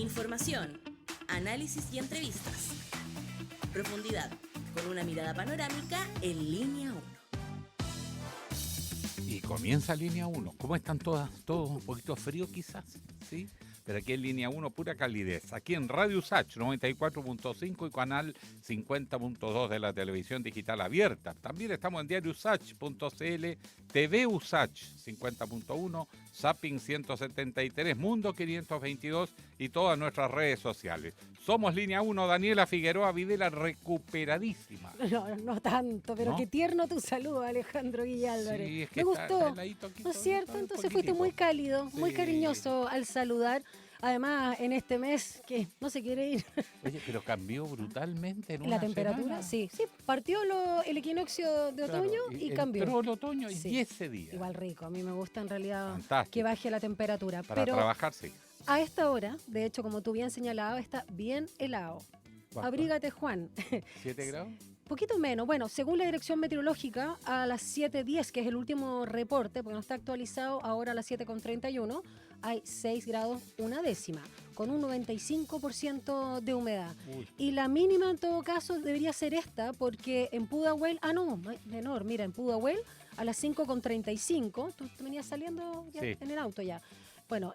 Información, análisis y entrevistas. Profundidad, con una mirada panorámica en Línea 1. Y comienza Línea 1. ¿Cómo están todas? Todos un poquito frío quizás, ¿sí? Pero aquí en Línea 1, pura calidez. Aquí en Radio USACH 94.5 y canal 50.2 de la televisión digital abierta. También estamos en diariousach.cl, TV USACH 50.1, Zapping 173, Mundo 522 y todas nuestras redes sociales. Somos Línea 1, Daniela Figueroa Videla, recuperadísima. No tanto, pero ¿No? qué tierno tu saludo, Alejandro Guilla Álvarez. Sí, es que me está gustó, heladito aquí, ¿no es todo, cierto? todo Entonces poquitico. fuiste muy cálido, muy Sí. cariñoso al saludar. Además, en este mes que no se quiere ir. Oye, pero cambió brutalmente en La una temperatura, semana. sí. Partió el equinoccio de otoño Claro, y cambió. entró el otoño y Sí. 10 días. Igual rico, a mí me gusta en realidad Fantástico. que baje la temperatura. Para pero trabajar, sí. a esta hora, de hecho, como tú bien señalabas, está bien helado. ¿Cuánto? Abrígate, Juan. ¿7 grados? Poquito menos. Bueno, según la Dirección Meteorológica, a las 7:10, que es el último reporte, porque no está actualizado, ahora a las 7:31, hay 6 grados una décima, con un 95% de humedad. Uy. Y la mínima, en todo caso, debería ser esta, porque en Pudahuel, menor, mira, en Pudahuel, a las 5:35, tú venías saliendo ya Sí. en el auto ya. Bueno,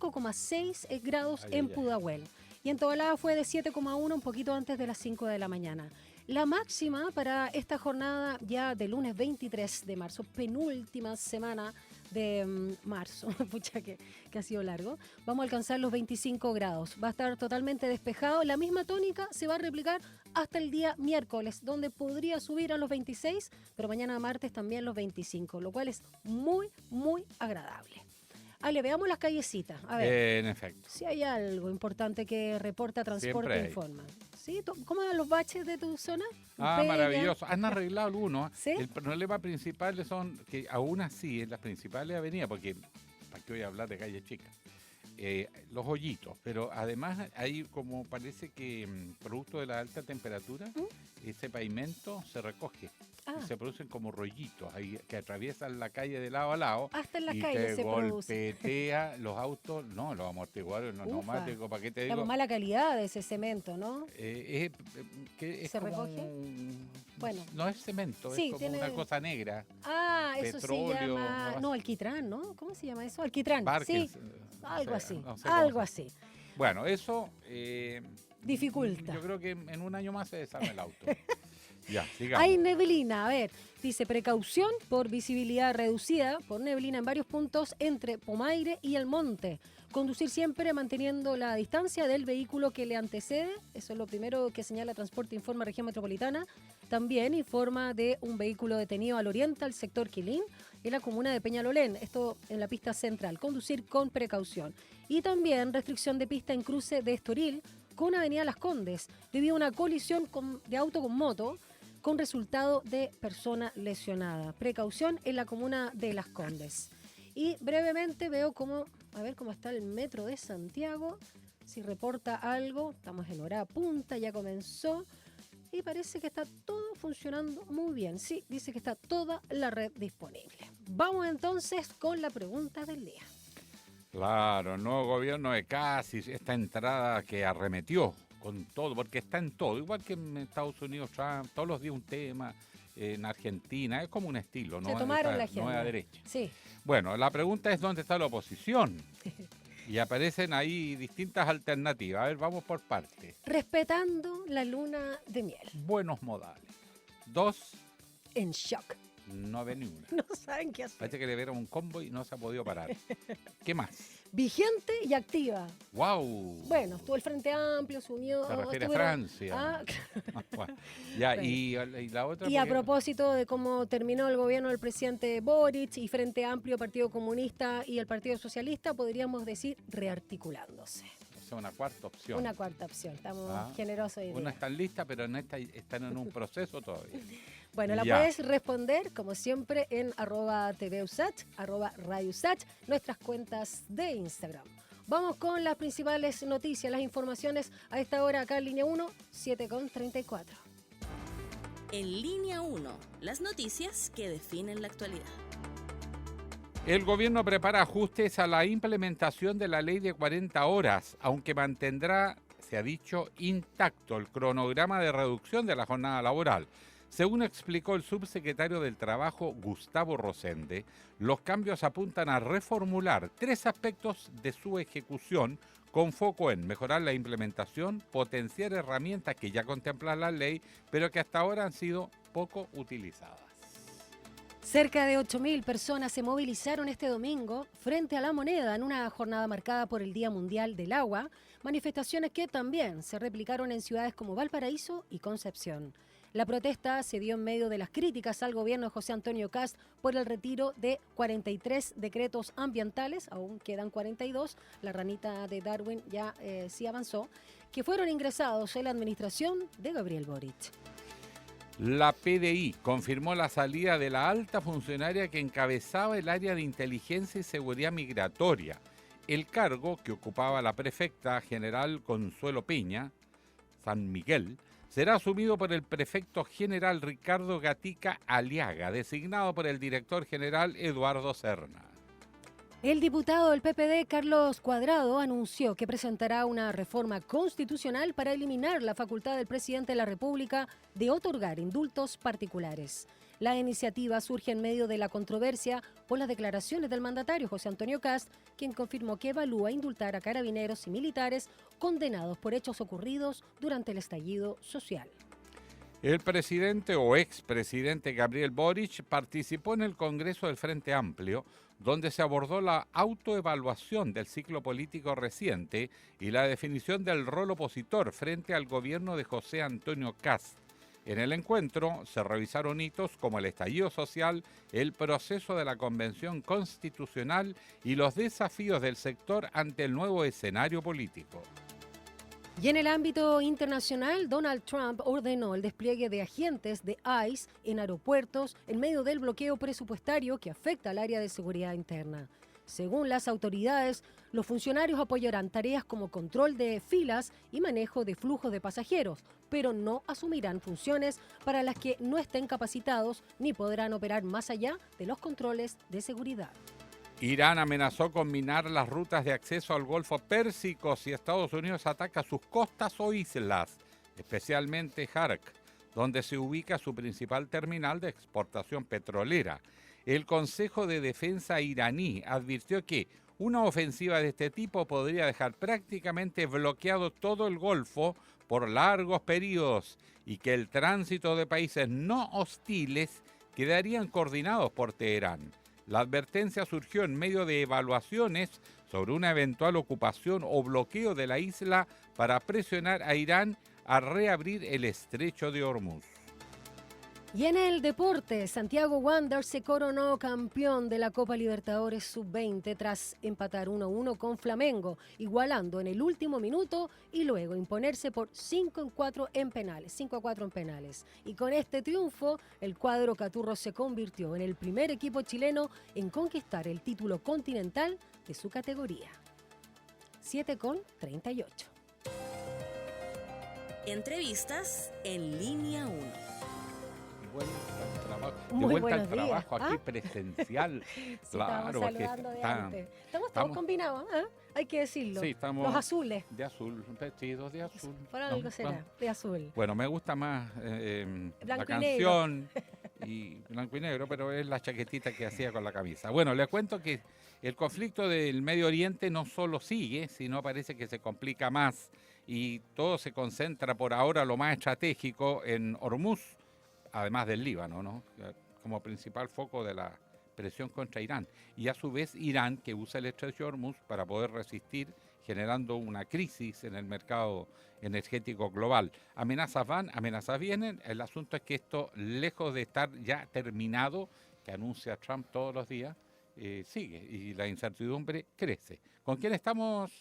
5,6 grados Ay, en ay, ay. Pudahuel. Y en Tobalaba fue de 7,1, un poquito antes de las 5 de la mañana. La máxima para esta jornada ya de lunes 23 de marzo, penúltima semana de marzo, pucha que ha sido largo, vamos a alcanzar los 25 grados. Va a estar totalmente despejado. La misma tónica se va a replicar hasta el día miércoles, donde podría subir a los 26, pero mañana martes también los 25, lo cual es muy, muy agradable. Ale, veamos las callecitas. A ver. En efecto. Si hay algo importante que reporta Transporte Siempre hay. Informa. ¿Sí? ¿Cómo van los baches de tu zona? Ah, Peña. maravilloso. Han arreglado algunos. ¿Sí? El problema principal son que aún así en las principales avenidas, porque ¿para qué voy a hablar de calle chica? Los hoyitos, pero además hay como parece que producto de la alta temperatura, ese pavimento se recoge. Ah. Y se producen como rollitos ahí, que atraviesan la calle de lado a lado. Hasta en las y calles te se produce. golpetea los autos, no, los amortiguadores, los Ufa. neumáticos, ¿para qué te La digo? mala calidad de ese cemento, ¿no? Que es ¿Se como recoge? Bueno, no es cemento, Sí, es como tiene- una cosa negra. Ah, eso se Petróleo, llama... no, No, alquitrán, ¿no? ¿Cómo se llama eso? Alquitrán. Barques, Sí, no algo sé, así. no sé cómo Algo se- así. Bueno, eso Dificulta. yo creo que en un año más se desarma el auto. Ya, sigamos. Hay neblina, a ver, dice precaución por visibilidad reducida, por neblina en varios puntos entre Pomaire y El Monte. Conducir siempre manteniendo la distancia del vehículo que le antecede, eso es lo primero que señala Transporte Informa Región Metropolitana. También informa de un vehículo detenido al oriente, al sector Quilín, en la comuna de Peñalolén, esto en la pista central. Conducir con precaución. Y también restricción de pista en cruce de Estoril con Avenida Las Condes, debido a una colisión de auto con moto, con resultado de persona lesionada. Precaución en la comuna de Las Condes. Y brevemente veo cómo está el metro de Santiago, si reporta algo. Estamos en hora punta, ya comenzó y parece que está todo funcionando muy bien. Sí, dice que está toda la red disponible. Vamos entonces con la pregunta del día. Claro, el nuevo gobierno de Cassis, esta entrada que arremetió con todo, porque está en todo, igual que en Estados Unidos, Trump, todos los días un tema, en Argentina, es como un estilo, ¿no? Se tomaron Esa la agenda. nueva derecha. Sí. Bueno, la pregunta es ¿dónde está la oposición? Y aparecen ahí distintas alternativas. A ver, vamos por partes. Respetando la luna de miel. Buenos modales. 2, En shock. no ve ni una. No saben qué hacer. Parece que le vieron un combo y no se ha podido parar. ¿Qué más? Vigente y activa. ¡Wow! Bueno, estuvo el Frente Amplio, se unió. Se refiere a estuvieron- Francia. Ah, Bueno, ya, Bueno. y la otra. y a porque- propósito de cómo terminó el gobierno del presidente Boric y Frente Amplio, Partido Comunista y el Partido Socialista, podríamos decir rearticulándose. O sea, una cuarta opción. Una cuarta opción. Estamos Ah, generosos hoy día. Una están lista, pero en esta están en un proceso todavía. Bueno, la Ya. puedes responder, como siempre, en @TVUSACH, @RadioUSACH, nuestras cuentas de Instagram. Vamos con las principales noticias, las informaciones a esta hora acá en Línea 1, 7:34. En Línea 1, las noticias que definen la actualidad. El gobierno prepara ajustes a la implementación de la ley de 40 horas, aunque mantendrá, se ha dicho, intacto el cronograma de reducción de la jornada laboral. Según explicó el subsecretario del Trabajo, Gustavo Rosende, los cambios apuntan a reformular 3 aspectos de su ejecución con foco en mejorar la implementación, potenciar herramientas que ya contempla la ley, pero que hasta ahora han sido poco utilizadas. Cerca de 8.000 personas se movilizaron este domingo frente a La Moneda en una jornada marcada por el Día Mundial del Agua, manifestaciones que también se replicaron en ciudades como Valparaíso y Concepción. La protesta se dio en medio de las críticas al gobierno de José Antonio Kast por el retiro de 43 decretos ambientales, aún quedan 42, la ranita de Darwin ya sí avanzó, que fueron ingresados en la administración de Gabriel Boric. La PDI confirmó la salida de la alta funcionaria que encabezaba el área de inteligencia y seguridad migratoria. El cargo que ocupaba la prefecta general Consuelo Peña, San Miguel, será asumido por el prefecto general Ricardo Gatica Aliaga, designado por el director general Eduardo Serna. El diputado del PPD, Carlos Cuadrado, anunció que presentará una reforma constitucional para eliminar la facultad del presidente de la República de otorgar indultos particulares. La iniciativa surge en medio de la controversia por las declaraciones del mandatario José Antonio Kast, quien confirmó que evalúa indultar a carabineros y militares condenados por hechos ocurridos durante el estallido social. El presidente o expresidente Gabriel Boric participó en el Congreso del Frente Amplio, donde se abordó la autoevaluación del ciclo político reciente y la definición del rol opositor frente al gobierno de José Antonio Kast. En el encuentro se revisaron hitos como el estallido social, el proceso de la Convención Constitucional y los desafíos del sector ante el nuevo escenario político. Y en el ámbito internacional, Donald Trump ordenó el despliegue de agentes de ICE en aeropuertos en medio del bloqueo presupuestario que afecta al área de seguridad interna. Según las autoridades, los funcionarios apoyarán tareas como control de filas y manejo de flujos de pasajeros, pero no asumirán funciones para las que no estén capacitados ni podrán operar más allá de los controles de seguridad. Irán amenazó con minar las rutas de acceso al Golfo Pérsico si Estados Unidos ataca sus costas o islas, especialmente Harak, donde se ubica su principal terminal de exportación petrolera. El Consejo de Defensa iraní advirtió que una ofensiva de este tipo podría dejar prácticamente bloqueado todo el Golfo por largos periodos y que el tránsito de países no hostiles quedarían coordinados por Teherán. La advertencia surgió en medio de evaluaciones sobre una eventual ocupación o bloqueo de la isla para presionar a Irán a reabrir el estrecho de Hormuz. Y en el deporte, Santiago Wanderers se coronó campeón de la Copa Libertadores Sub-20 tras empatar 1-1 con Flamengo, igualando en el último minuto y luego imponerse por 5-4 en penales, 5-4 en penales. Y con este triunfo, el cuadro caturro se convirtió en el primer equipo chileno en conquistar el título continental de su categoría. 7:38. Entrevistas en línea 1. Muy De vuelta al buenos días. trabajo aquí presencial. Sí, Claro, estamos porque saludando de antes. Estamos todos combinados, ¿eh? Hay que decirlo. Sí, estamos los azules. de azul, vestidos de azul. Por algo será, de azul. Bueno, me gusta más la Blanco y canción y blanco y negro, pero es la chaquetita que hacía con la camisa. Bueno, les cuento que el conflicto del Medio Oriente no solo sigue, sino parece que se complica más y todo se concentra por ahora lo más estratégico en Hormuz, además del Líbano, ¿no? Como principal foco de la presión contra Irán. Y a su vez Irán, que usa el estrecho de Hormuz para poder resistir, generando una crisis en el mercado energético global. Amenazas van, amenazas vienen. El asunto es que esto, lejos de estar ya terminado, que anuncia Trump todos los días, sigue y la incertidumbre crece. ¿Con quién estamos,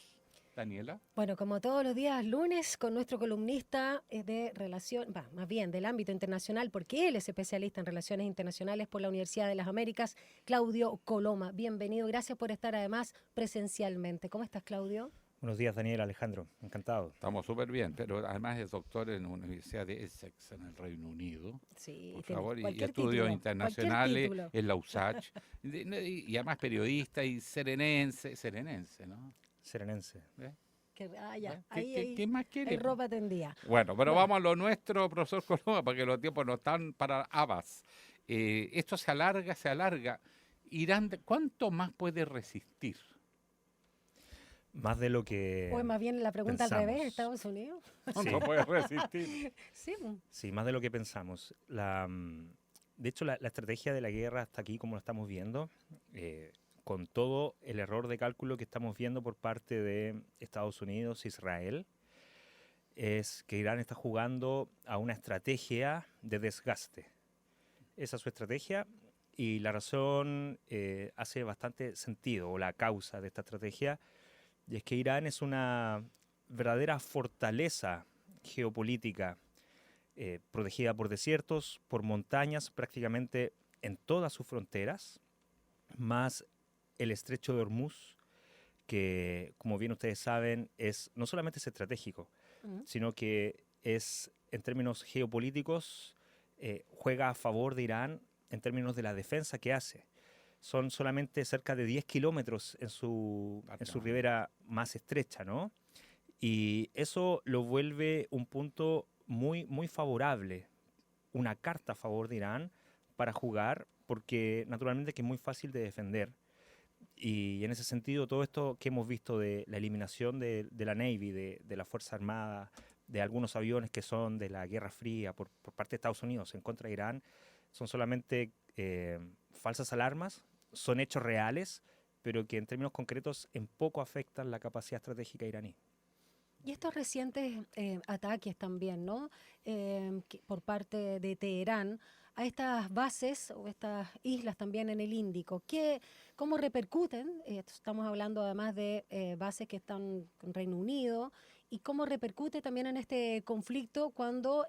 Daniela? Bueno, como todos los días lunes, con nuestro columnista de más bien del ámbito internacional, porque él es especialista en relaciones internacionales por la Universidad de las Américas, Claudio Coloma. Bienvenido, gracias por estar además presencialmente. ¿Cómo estás, Claudio? Buenos días, Daniel, Alejandro. Encantado. Estamos súper bien, pero además es doctor en la Universidad de Essex, en el Reino Unido. Sí, Por tiene favor, y cualquier estudios título, internacionales cualquier título. en la USACH. Y además periodista y serenense, ¿no? Serenense. ¿Ves? Ya, ¿Ves? ahí ¿Qué más quiere? hay ropa tendida. Bueno, pero Bueno. vamos a lo nuestro, profesor Coloma, porque los tiempos no están para habas. Esto se alarga. Irán, ¿cuánto más puede resistir? Más de lo que O es más bien la pregunta al revés, pensamos. Estados Unidos. ¿Cuánto puede resistir? Sí, Sí, más de lo que pensamos. De hecho, la estrategia de la guerra hasta aquí, como lo estamos viendo, con todo el error de cálculo que estamos viendo por parte de Estados Unidos, Israel, es que Irán está jugando a una estrategia de desgaste. Esa es su estrategia y la razón hace bastante sentido, o la causa de esta estrategia, y es que Irán es una verdadera fortaleza geopolítica, protegida por desiertos, por montañas prácticamente en todas sus fronteras, más el estrecho de Hormuz, que como bien ustedes saben no solamente es estratégico, sino que es en términos geopolíticos, juega a favor de Irán en términos de la defensa que hace. Son solamente cerca de 10 kilómetros en su ribera más estrecha, ¿no? Y eso lo vuelve un punto muy, muy favorable, una carta a favor de Irán para jugar, porque naturalmente que es muy fácil de defender. Y en ese sentido, todo esto que hemos visto de la eliminación de la Navy, de la Fuerza Armada, de algunos aviones que son de la Guerra Fría por parte de Estados Unidos en contra de Irán, son solamente falsas alarmas, son hechos reales, pero que en términos concretos en poco afectan la capacidad estratégica iraní. Y estos recientes ataques también, ¿no? Por parte de Teherán a estas bases o estas islas también en el Índico. ¿Cómo repercuten? Estamos hablando además de bases que están en Reino Unido. ¿Y cómo repercute también en este conflicto cuando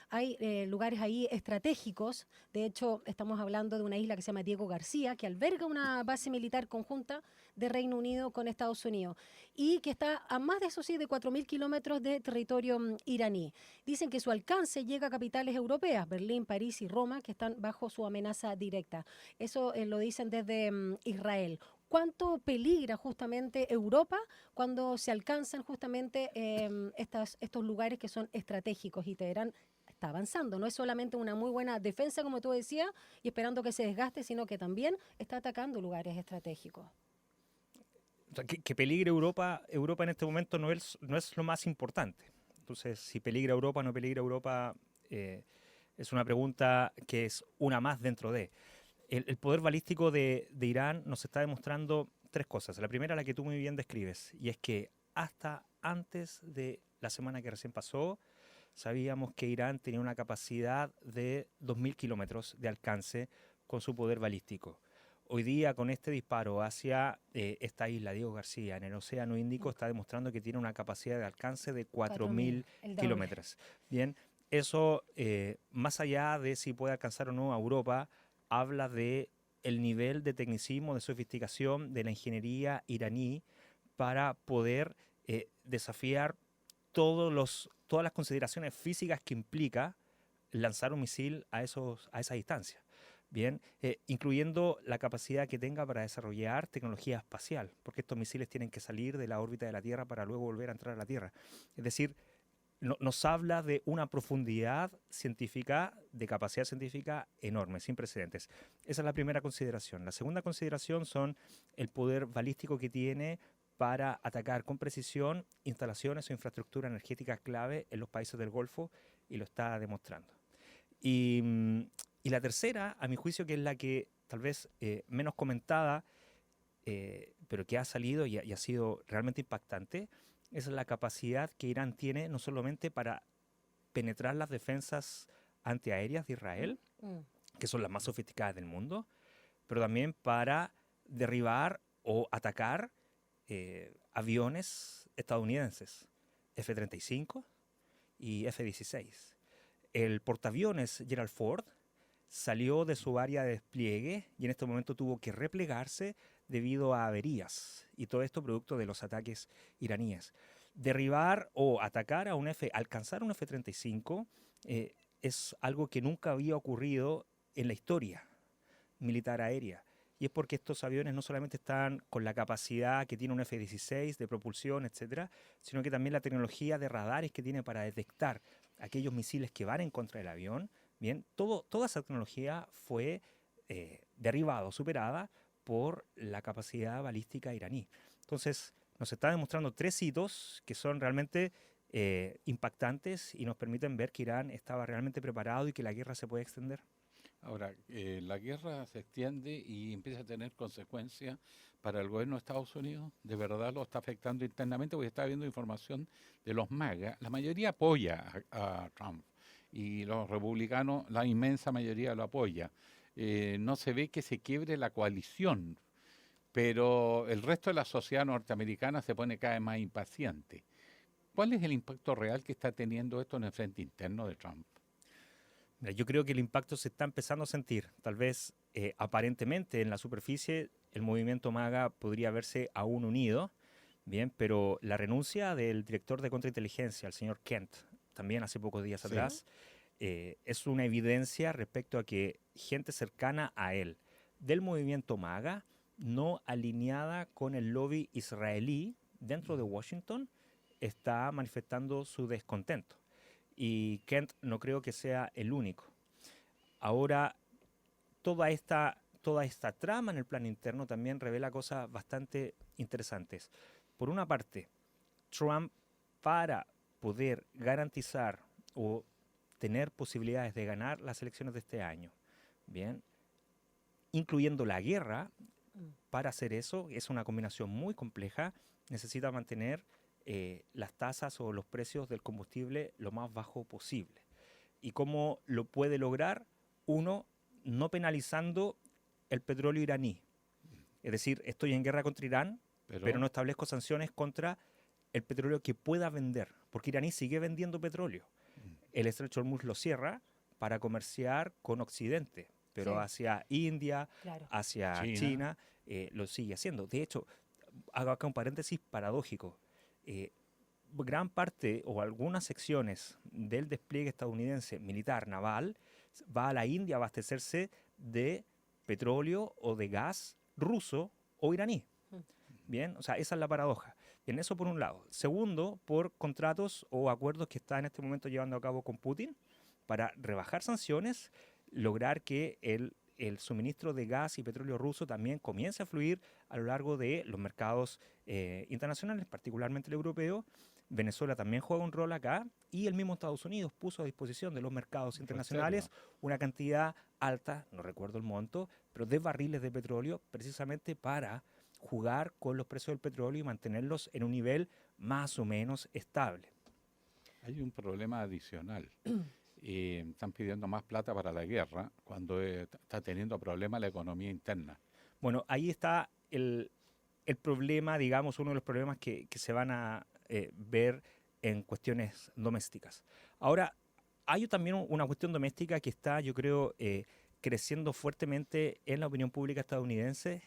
hay lugares ahí estratégicos? De hecho, estamos hablando de una isla que se llama Diego García, que alberga una base militar conjunta de Reino Unido con Estados Unidos y que está a más de, eso sí, de 4.000 kilómetros de territorio iraní. Dicen que su alcance llega a capitales europeas, Berlín, París y Roma, que están bajo su amenaza directa. Eso lo dicen desde Israel. ¿Cuánto peligra justamente Europa cuando se alcanzan justamente estos lugares que son estratégicos? Y Teherán está avanzando, no es solamente una muy buena defensa, como tú decías, y esperando que se desgaste, sino que también está atacando lugares estratégicos. O sea, que peligre Europa en este momento no es lo más importante. Entonces, si peligra Europa o no peligra Europa, es una pregunta que es una más dentro de. El poder balístico de Irán nos está demostrando tres cosas. La primera, la que tú muy bien describes, y es que hasta antes de la semana que recién pasó, sabíamos que Irán tenía una capacidad de 2.000 kilómetros de alcance con su poder balístico. Hoy día, con este disparo hacia esta isla, Diego García, en el Océano Índico, está demostrando que tiene una capacidad de alcance de 4.000 kilómetros. Bien, eso, más allá de si puede alcanzar o no a Europa, habla de el nivel de tecnicismo, de sofisticación de la ingeniería iraní para poder desafiar todas las consideraciones físicas que implica lanzar un misil a esa distancia. Bien, incluyendo la capacidad que tenga para desarrollar tecnología espacial, porque estos misiles tienen que salir de la órbita de la Tierra para luego volver a entrar a la Tierra. Es decir, nos habla de una profundidad científica, de capacidad científica enorme, sin precedentes. Esa es la primera consideración. La segunda consideración son el poder balístico que tiene para atacar con precisión instalaciones o infraestructura energética clave en los países del Golfo, y lo está demostrando. Y la tercera, a mi juicio, que es la que tal vez menos comentada, pero que ha salido y ha sido realmente impactante, es la capacidad que Irán tiene no solamente para penetrar las defensas antiaéreas de Israel, que son las más sofisticadas del mundo, pero también para derribar o atacar aviones estadounidenses, F-35 y F-16. El portaaviones Gerald Ford salió de su área de despliegue y en este momento tuvo que replegarse debido a averías, y todo esto producto de los ataques iraníes. Derribar o atacar a alcanzar un F-35 es algo que nunca había ocurrido en la historia militar aérea. Y es porque estos aviones no solamente están con la capacidad que tiene un F-16 de propulsión, etcétera, sino que también la tecnología de radares que tiene para detectar aquellos misiles que van en contra del avión. Bien, toda esa tecnología fue derribada o superada por la capacidad balística iraní. Entonces, nos está demostrando 3 hitos que son realmente impactantes y nos permiten ver que Irán estaba realmente preparado y que la guerra se puede extender. Ahora, la guerra se extiende y empieza a tener consecuencias para el gobierno de Estados Unidos. ¿De verdad lo está afectando internamente? Porque estaba viendo información de los MAGA. La mayoría apoya a Trump y los republicanos, la inmensa mayoría lo apoya. No se ve que se quiebre la coalición, pero el resto de la sociedad norteamericana se pone cada vez más impaciente. ¿Cuál es el impacto real que está teniendo esto en el frente interno de Trump? Mira, yo creo que el impacto se está empezando a sentir. Tal vez aparentemente en la superficie el movimiento MAGA podría verse aún unido, bien, pero la renuncia del director de contrainteligencia, el señor Kent, también hace pocos días atrás, es una evidencia respecto a que gente cercana a él del movimiento MAGA, no alineada con el lobby israelí dentro de Washington, está manifestando su descontento. Y Kent no creo que sea el único. Ahora, toda esta trama en el plano interno también revela cosas bastante interesantes. Por una parte, Trump, para poder garantizar o tener posibilidades de ganar las elecciones de este año, bien, incluyendo la guerra, para hacer eso es una combinación muy compleja, necesita mantener las tasas o los precios del combustible lo más bajo posible. ¿Y cómo lo puede lograr? Uno, no penalizando el petróleo iraní. Es decir, estoy en guerra contra Irán, pero no establezco sanciones contra el petróleo que pueda vender, porque Iraní sigue vendiendo petróleo. El estrecho de Hormuz lo cierra para comerciar con Occidente, pero hacia India, hacia China lo sigue haciendo. De hecho, hago acá un paréntesis paradójico. Gran parte o algunas secciones del despliegue estadounidense militar naval va a la India a abastecerse de petróleo o de gas ruso o iraní. Bien, o sea, esa es la paradoja. Bien, eso por un lado. Segundo, por contratos o acuerdos que está en este momento llevando a cabo con Putin para rebajar sanciones, lograr que el suministro de gas y petróleo ruso también comience a fluir a lo largo de los mercados internacionales, particularmente el europeo. Venezuela también juega un rol acá y el mismo Estados Unidos puso a disposición de los mercados internacionales una cantidad alta, no recuerdo el monto, pero de barriles de petróleo precisamente para jugar con los precios del petróleo y mantenerlos en un nivel más o menos estable. Hay un problema adicional. Están pidiendo más plata para la guerra cuando está teniendo problemas la economía interna. Bueno, ahí está el problema, digamos, uno de los problemas que se van a ver en cuestiones domésticas. Ahora, hay también una cuestión doméstica que está, yo creo, creciendo fuertemente en la opinión pública estadounidense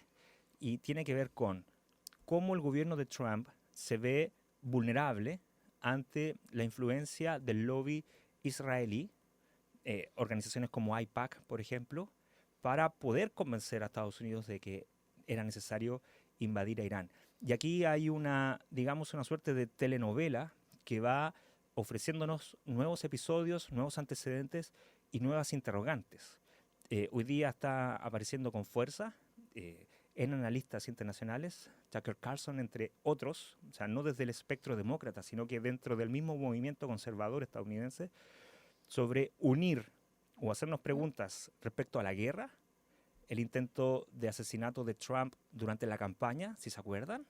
y tiene que ver con cómo el gobierno de Trump se ve vulnerable ante la influencia del lobby israelí, organizaciones como AIPAC, por ejemplo, para poder convencer a Estados Unidos de que era necesario invadir a Irán. Y aquí hay una suerte de telenovela que va ofreciéndonos nuevos episodios, nuevos antecedentes y nuevas interrogantes. Hoy día está apareciendo con fuerza en analistas internacionales, Tucker Carlson, entre otros, o sea, no desde el espectro demócrata, sino que dentro del mismo movimiento conservador estadounidense, sobre unir o hacernos preguntas respecto a la guerra, el intento de asesinato de Trump durante la campaña, si se acuerdan,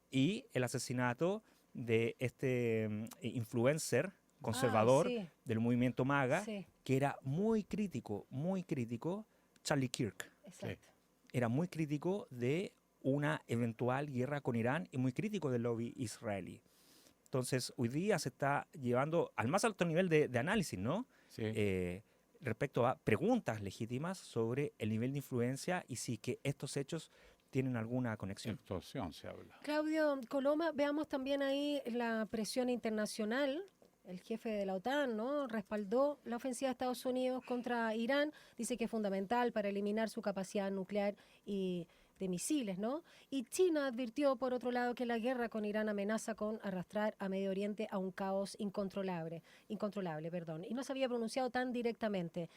y el asesinato de este influencer conservador del movimiento MAGA, que era muy crítico, Charlie Kirk. Exacto. Era muy crítico de una eventual guerra con Irán y muy crítico del lobby israelí. Entonces, hoy día se está llevando al más alto nivel de análisis, ¿no? Sí. Respecto a preguntas legítimas sobre el nivel de influencia y si que estos hechos tienen alguna conexión. Extorsión se habla. Claudio Coloma, veamos también ahí la presión internacional. El jefe de la OTAN, ¿no?, respaldó la ofensiva de Estados Unidos contra Irán, dice que es fundamental para eliminar su capacidad nuclear y de misiles, ¿no? Y China advirtió, por otro lado, que la guerra con Irán amenaza con arrastrar a Medio Oriente a un caos incontrolable, perdón, y no se había pronunciado tan directamente.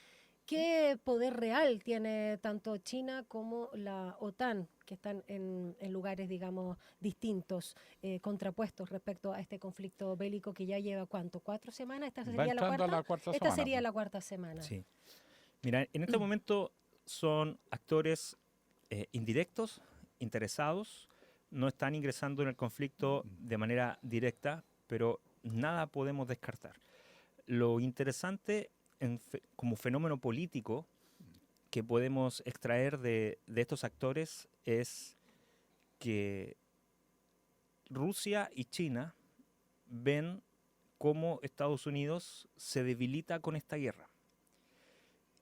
¿Qué poder real tiene tanto China como la OTAN, que están en lugares, digamos, distintos, contrapuestos respecto a este conflicto bélico que ya lleva, ¿cuánto? ¿4 semanas? ¿Esta Va sería la entrando a cuarta? la cuarta Esta semana, sería pues. la cuarta semana. Sí. Mira, en este momento son actores indirectos, interesados, no están ingresando en el conflicto de manera directa, pero nada podemos descartar. Lo interesante como fenómeno político que podemos extraer de estos actores es que Rusia y China ven cómo Estados Unidos se debilita con esta guerra.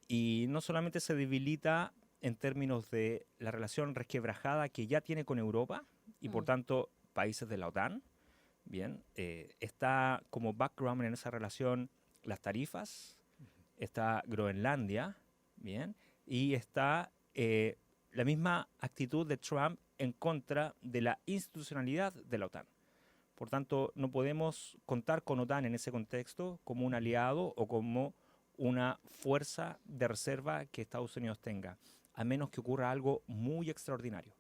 Y no solamente se debilita en términos de la relación resquebrajada que ya tiene con Europa y por tanto países de la OTAN, bien, está como background en esa relación las tarifas, está Groenlandia, bien, y está la misma actitud de Trump en contra de la institucionalidad de la OTAN. Por tanto, no podemos contar con OTAN en ese contexto como un aliado o como una fuerza de reserva que Estados Unidos tenga, a menos que ocurra algo muy extraordinario.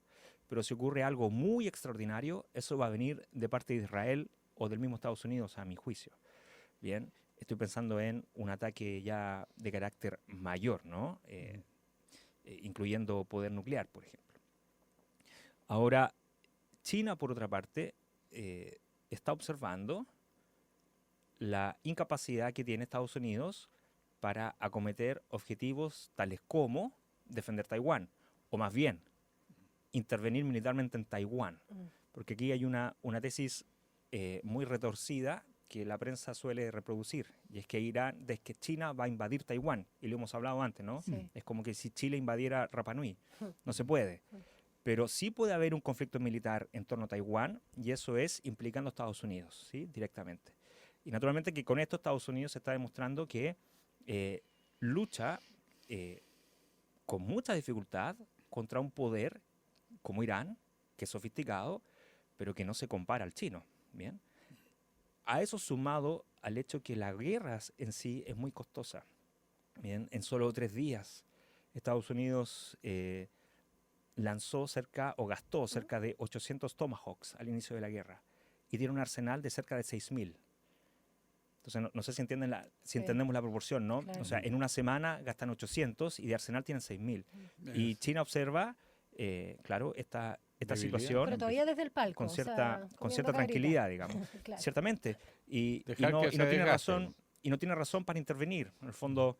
Pero si ocurre algo muy extraordinario, eso va a venir de parte de Israel o del mismo Estados Unidos, a mi juicio. Bien, estoy pensando en un ataque ya de carácter mayor, ¿no? Incluyendo poder nuclear, por ejemplo. Ahora, China, por otra parte, está observando la incapacidad que tiene Estados Unidos para acometer objetivos tales como defender Taiwán, o más bien, intervenir militarmente en Taiwán. Porque aquí hay una tesis muy retorcida que la prensa suele reproducir, y es que China va a invadir Taiwán, y lo hemos hablado antes, ¿no? Sí. Es como que si Chile invadiera Rapa Nui. No se puede. Pero sí puede haber un conflicto militar en torno a Taiwán, y eso es implicando a Estados Unidos, ¿sí?, directamente. Y naturalmente que con esto Estados Unidos está demostrando que lucha con mucha dificultad contra un poder como Irán, que es sofisticado, pero que no se compara al chino, ¿bien? A eso sumado al hecho que la guerra en sí es muy costosa, ¿bien? En solo 3 días Estados Unidos gastó cerca de 800 Tomahawks al inicio de la guerra y tiene un arsenal de cerca de 6.000. Entonces, no sé si entendemos la proporción, ¿no? Claro. O sea, en una semana gastan 800 y de arsenal tienen 6.000. Y China observa, claro, esta Debilidad. situación Pero todavía desde el palco. con o sea, cierta comiendo cabrita. tranquilidad, digamos. Claro. Ciertamente. Y Dejar no que se tiene desgaste. razón, y no tiene razón para intervenir. En el fondo,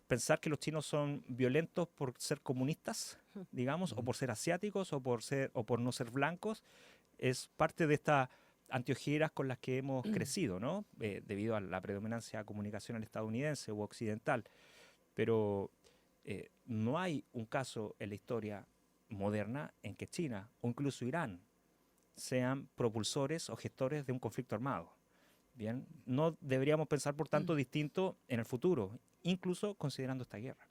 pensar que los chinos son violentos por ser comunistas, digamos, o por ser asiáticos, o por no ser blancos, es parte de estas antiojeras con las que hemos crecido, ¿no? Debido a la predominancia comunicacional estadounidense u occidental. Pero no hay un caso en la historia moderna en que China o incluso Irán sean propulsores o gestores de un conflicto armado. Bien, no deberíamos pensar, por tanto, distinto en el futuro, incluso considerando esta guerra.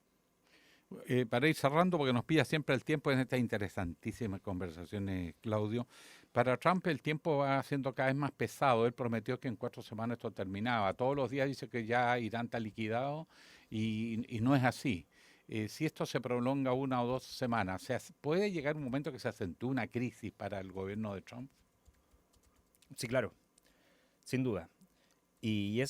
Para ir cerrando, porque nos pilla siempre el tiempo en estas interesantísimas conversaciones, Claudio, para Trump el tiempo va siendo cada vez más pesado. Él prometió que en 4 semanas esto terminaba. Todos los días dice que ya Irán está liquidado y no es así. Si esto se prolonga 1 o 2 semanas, ¿puede llegar un momento que se acentúe una crisis para el gobierno de Trump? Sí, claro, sin duda. Y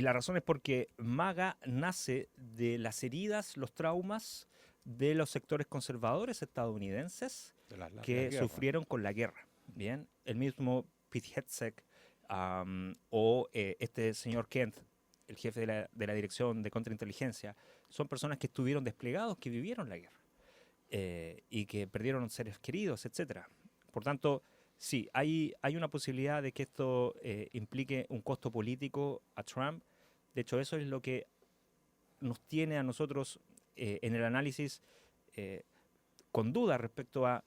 la razón es porque MAGA nace de las heridas, los traumas de los sectores conservadores estadounidenses que sufrieron con la guerra. Bien, el mismo Pete Hegseth o este señor Kent, el jefe de la Dirección de Contrainteligencia, son personas que estuvieron desplegados, que vivieron la guerra y que perdieron seres queridos, etcétera. Por tanto, sí, hay una posibilidad de que esto implique un costo político a Trump. De hecho, eso es lo que nos tiene a nosotros en el análisis con duda respecto a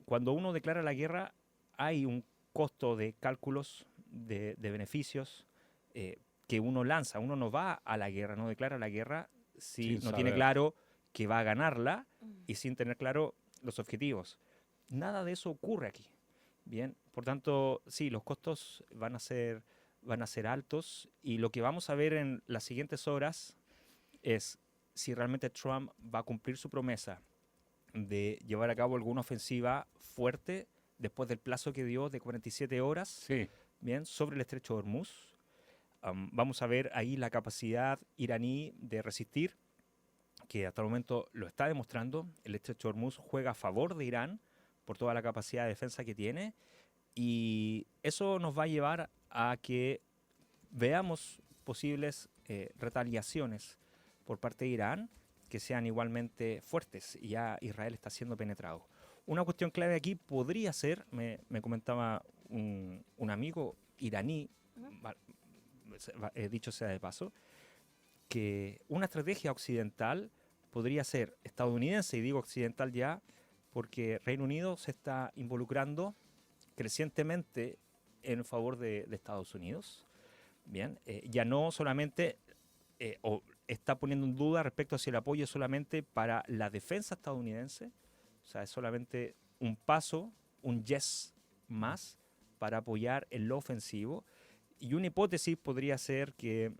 cuando uno declara la guerra, hay un costo de cálculos de beneficios que uno lanza. Uno no va a la guerra, no declara la guerra si Sin no tiene saber. claro que va a ganarla y sin tener claro los objetivos. Nada de eso ocurre aquí. Bien, por tanto, sí, los costos van a ser altos y lo que vamos a ver en las siguientes horas es si realmente Trump va a cumplir su promesa de llevar a cabo alguna ofensiva fuerte después del plazo que dio de 47 horas, Sí, bien, sobre el estrecho de Hormuz. Vamos a ver ahí la capacidad iraní de resistir, que hasta el momento lo está demostrando. El estrecho de Hormuz juega a favor de Irán por toda la capacidad de defensa que tiene y eso nos va a llevar a que veamos posibles retaliaciones por parte de Irán que sean igualmente fuertes y ya Israel está siendo penetrado. Una cuestión clave aquí podría ser, me comentaba un amigo iraní, dicho sea de paso, que una estrategia occidental podría ser estadounidense, y digo occidental ya porque Reino Unido se está involucrando crecientemente en favor de Estados Unidos. Bien, ya no solamente o está poniendo en duda respecto a si el apoyo es solamente para la defensa estadounidense, o sea, es solamente un paso, un yes más para apoyar en lo ofensivo. Y una hipótesis podría ser que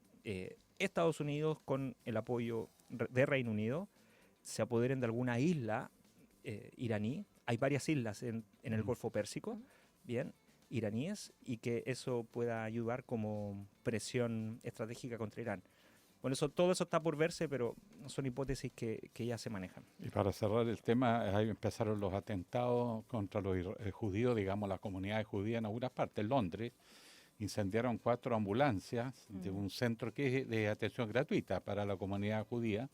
Estados Unidos, con el apoyo de Reino Unido, se apoderen de alguna isla iraní. Hay varias islas en el Golfo Pérsico, bien, iraníes, y que eso pueda ayudar como presión estratégica contra Irán. Bueno, todo eso está por verse, pero son hipótesis que ya se manejan. y para cerrar el tema, ahí empezaron los atentados contra los judíos, digamos, la comunidad judía en algunas partes. En Londres incendiaron 4 ambulancias de un centro que es de atención gratuita para la comunidad judía,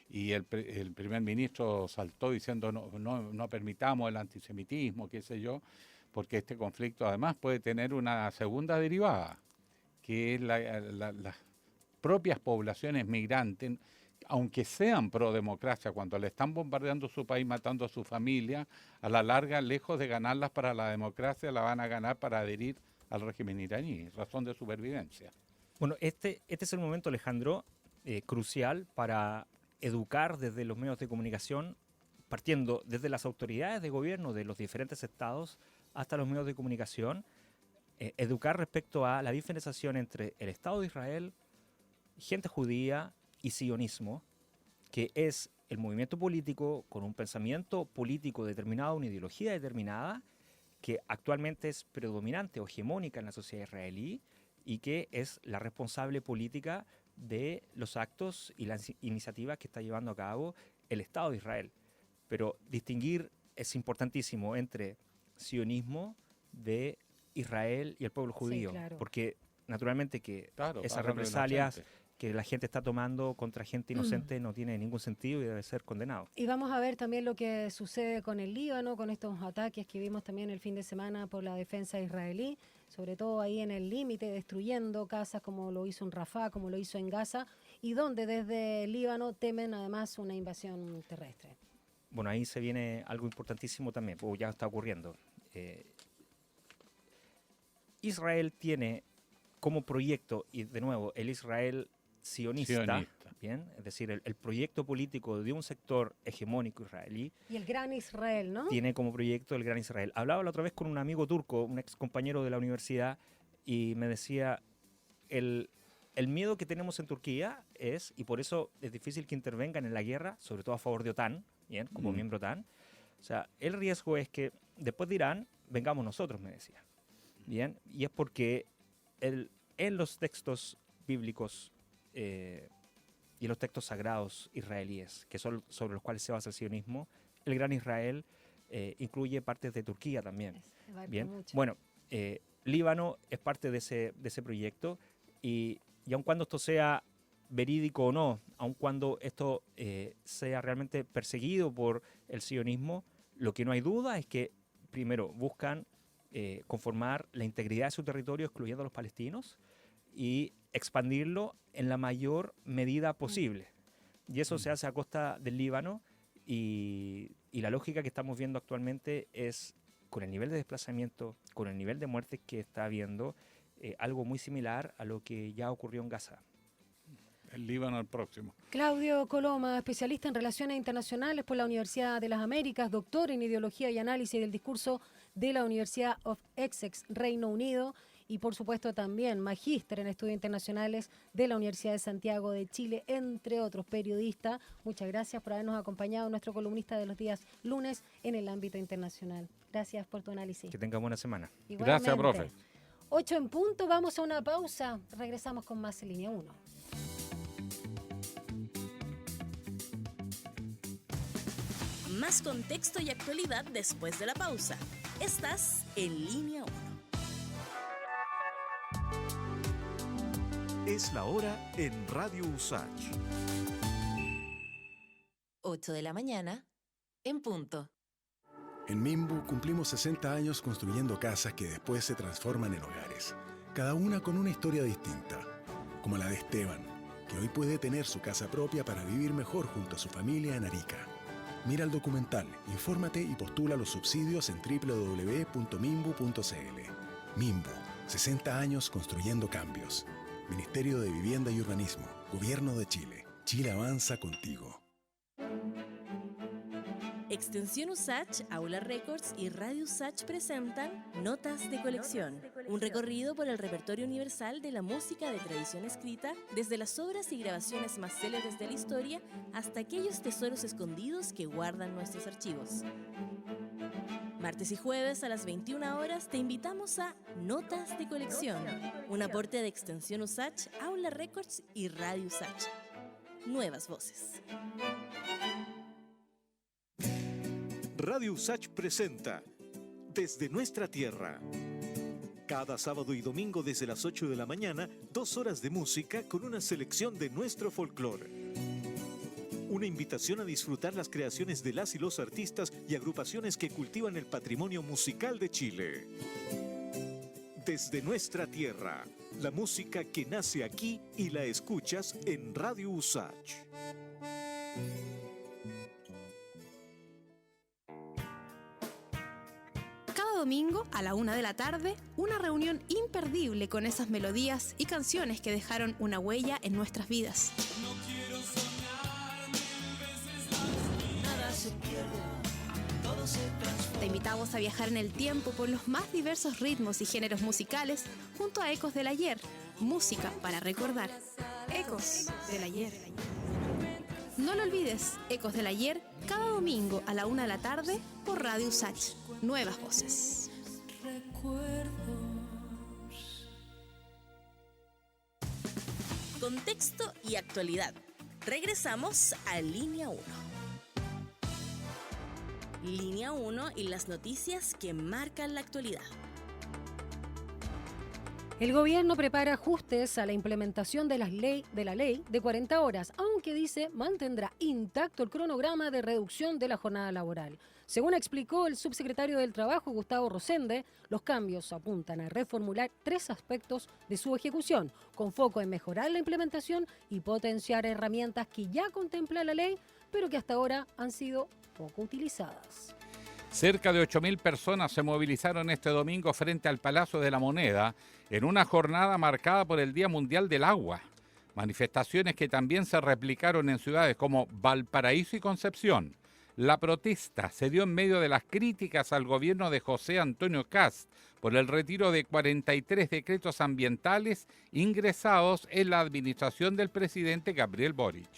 y el primer ministro saltó diciendo no permitamos el antisemitismo, qué sé yo, porque este conflicto además puede tener una segunda derivada, que es las propias poblaciones migrantes, aunque sean pro democracia, cuando le están bombardeando su país, matando a su familia, a la larga, lejos de ganarlas para la democracia, la van a ganar para adherir al régimen iraní, razón de supervivencia. Bueno, este es el momento, Alejandro, crucial para educar desde los medios de comunicación, partiendo desde las autoridades de gobierno de los diferentes estados hasta los medios de comunicación, educar respecto a la diferenciación entre el Estado de Israel, gente judía y sionismo, que es el movimiento político con un pensamiento político determinado, una ideología determinada, que actualmente es predominante o hegemónica en la sociedad israelí y que es la responsable política de los actos y las iniciativas que está llevando a cabo el Estado de Israel. Pero distinguir es importantísimo entre sionismo de Israel y el pueblo judío, Sí, claro. porque naturalmente que Claro, esas háganlo represalias inocente. que la gente está tomando contra gente inocente no tiene ningún sentido y debe ser condenado. Y vamos a ver también lo que sucede con el Líbano, con estos ataques que vimos también el fin de semana por la defensa israelí, sobre todo ahí en el límite, destruyendo casas como lo hizo en Rafah, como lo hizo en Gaza, y donde desde el Líbano temen además una invasión terrestre. Bueno, ahí se viene algo importantísimo también, porque ya está ocurriendo. Israel tiene como proyecto, y de nuevo, el Israel sionista. Bien, es decir, el proyecto político de un sector hegemónico israelí. Y el Gran Israel, ¿no? Tiene como proyecto el Gran Israel. Hablaba la otra vez con un amigo turco, un ex compañero de la universidad, y me decía, el miedo que tenemos en Turquía es, y por eso es difícil que intervengan en la guerra, sobre todo a favor de OTAN, bien, como miembro OTAN. O sea, el riesgo es que después de Irán, vengamos nosotros, me decía. Bien, y es porque en los textos bíblicos y los textos sagrados israelíes, que son sobre los cuales se basa el sionismo, el Gran Israel incluye partes de Turquía también. Bien, bueno, Líbano es parte de ese proyecto y aun cuando esto sea verídico o no, aun cuando esto sea realmente perseguido por el sionismo, lo que no hay duda es que primero buscan conformar la integridad de su territorio excluyendo a los palestinos y expandirlo en la mayor medida posible. Y eso se hace a costa del Líbano y Y la lógica que estamos viendo actualmente es, con el nivel de desplazamiento, con el nivel de muertes que está habiendo, algo muy similar a lo que ya ocurrió en Gaza. El Líbano el próximo. Claudio Coloma, especialista en Relaciones Internacionales por la Universidad de las Américas, doctor en Ideología y Análisis del Discurso de la Universidad of Essex, Reino Unido, y por supuesto también magíster en Estudios Internacionales de la Universidad de Santiago de Chile, entre otros periodistas. Muchas gracias por habernos acompañado, nuestro columnista de los días lunes en el ámbito internacional. Gracias por tu análisis. Que tengan buena semana. Igualmente. Gracias, profe. 8 en punto, vamos a una pausa. Regresamos con más en Línea 1. Más contexto y actualidad después de la pausa. Estás en Línea 1. Es la hora en Radio Usach. 8 de la mañana, en punto. En Mimbu cumplimos 60 años construyendo casas que después se transforman en hogares, cada una con una historia distinta, como la de Esteban, que hoy puede tener su casa propia para vivir mejor junto a su familia en Arica. Mira el documental, infórmate y postula los subsidios en www.mimbu.cl. Mimbu, 60 años construyendo cambios. Ministerio de Vivienda y Urbanismo, Gobierno de Chile. Chile avanza contigo. Extensión USACH, Aula Records y Radio USACH presentan Notas de Colección, un recorrido por el repertorio universal de la música de tradición escrita, desde las obras y grabaciones más célebres de la historia hasta aquellos tesoros escondidos que guardan nuestros archivos. Martes y jueves a las 21 horas te invitamos a Notas de Colección, un aporte de Extensión USACH, Aula Records y Radio USACH. Nuevas voces. Radio Usach presenta Desde Nuestra Tierra. Cada sábado y domingo desde las 8 de la mañana, 2 horas de música con una selección de nuestro folclore. Una invitación a disfrutar las creaciones de las y los artistas y agrupaciones que cultivan el patrimonio musical de Chile. Desde Nuestra Tierra, la música que nace aquí y la escuchas en Radio Usach. Domingo a la 1 de la tarde, una reunión imperdible con esas melodías y canciones que dejaron una huella en nuestras vidas. Te invitamos a viajar en el tiempo por los más diversos ritmos y géneros musicales junto a Ecos del Ayer, música para recordar. Ecos del Ayer. No lo olvides, Ecos del Ayer, cada domingo a la 1 de la tarde por Radio Usach. Nuevas voces. Contexto y actualidad. Regresamos a Línea 1. Línea 1 y las noticias que marcan la actualidad. El gobierno prepara ajustes a la implementación de la ley de 40 horas, aunque dice mantendrá intacto el cronograma de reducción de la jornada laboral. Según explicó el subsecretario del Trabajo, Gustavo Rosende, los cambios apuntan a reformular 3 aspectos de su ejecución, con foco en mejorar la implementación y potenciar herramientas que ya contempla la ley, pero que hasta ahora han sido poco utilizadas. Cerca de 8.000 personas se movilizaron este domingo frente al Palacio de la Moneda en una jornada marcada por el Día Mundial del Agua. Manifestaciones que también se replicaron en ciudades como Valparaíso y Concepción. La protesta se dio en medio de las críticas al gobierno de José Antonio Kast por el retiro de 43 decretos ambientales ingresados en la administración del presidente Gabriel Boric.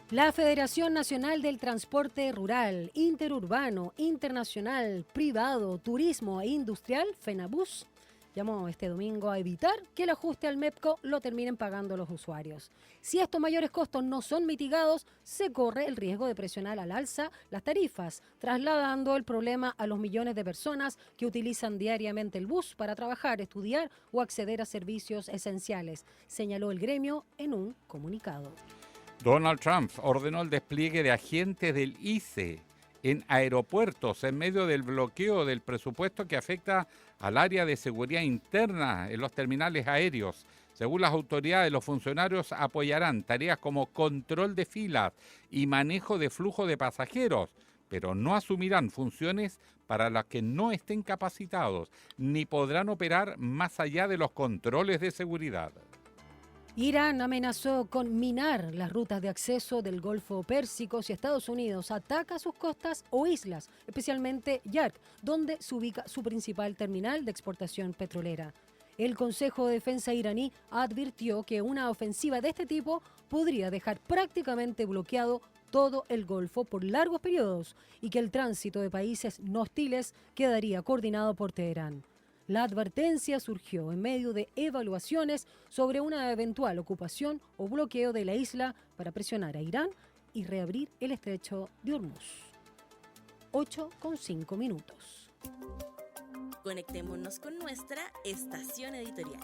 La Federación Nacional del Transporte Rural, Interurbano, Internacional, Privado, Turismo e Industrial, FENABUS, llamó este domingo a evitar que el ajuste al MEPCO lo terminen pagando los usuarios. Si estos mayores costos no son mitigados, se corre el riesgo de presionar al alza las tarifas, trasladando el problema a los millones de personas que utilizan diariamente el bus para trabajar, estudiar o acceder a servicios esenciales, señaló el gremio en un comunicado. Donald Trump ordenó el despliegue de agentes del ICE en aeropuertos en medio del bloqueo del presupuesto que afecta al área de seguridad interna en los terminales aéreos. Según las autoridades, los funcionarios apoyarán tareas como control de filas y manejo de flujo de pasajeros, pero no asumirán funciones para las que no estén capacitados, ni podrán operar más allá de los controles de seguridad. Irán amenazó con minar las rutas de acceso del Golfo Pérsico si Estados Unidos ataca sus costas o islas, especialmente Yark, donde se ubica su principal terminal de exportación petrolera. El Consejo de Defensa iraní advirtió que una ofensiva de este tipo podría dejar prácticamente bloqueado todo el Golfo por largos periodos y que el tránsito de países no hostiles quedaría coordinado por Teherán. La advertencia surgió en medio de evaluaciones sobre una eventual ocupación o bloqueo de la isla para presionar a Irán y reabrir el estrecho de Hormuz. 8:05 minutos. Conectémonos con nuestra estación editorial.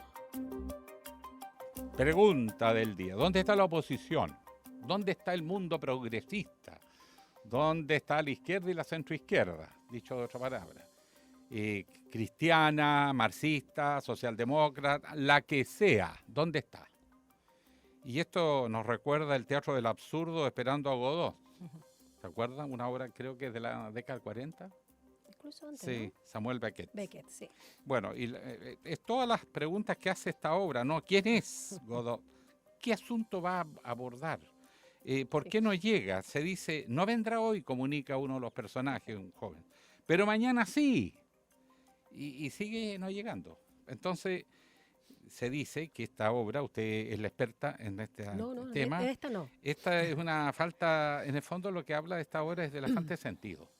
Pregunta del día. ¿Dónde está la oposición? ¿Dónde está el mundo progresista? ¿Dónde está la izquierda y la centroizquierda? Dicho de otra palabra. Cristiana, marxista, socialdemócrata, la que sea. ¿Dónde está? Y esto nos recuerda el Teatro del Absurdo esperando a Godot. ¿Se acuerdan? Una obra creo que es de la década del 40. Incluso antes, Sí, ¿no? Samuel Beckett. Beckett, sí. Bueno, y es todas las preguntas que hace esta obra, ¿no? ¿Quién es Godot? ¿Qué asunto va a abordar? ¿Por qué no llega? Se dice, no vendrá hoy, comunica uno de los personajes, un joven, pero mañana sí. Y sigue no llegando. Entonces, se dice que esta obra, usted es la experta en este tema. Esta no. Esta es una falta, en el fondo lo que habla de esta obra es de la falta de sentido.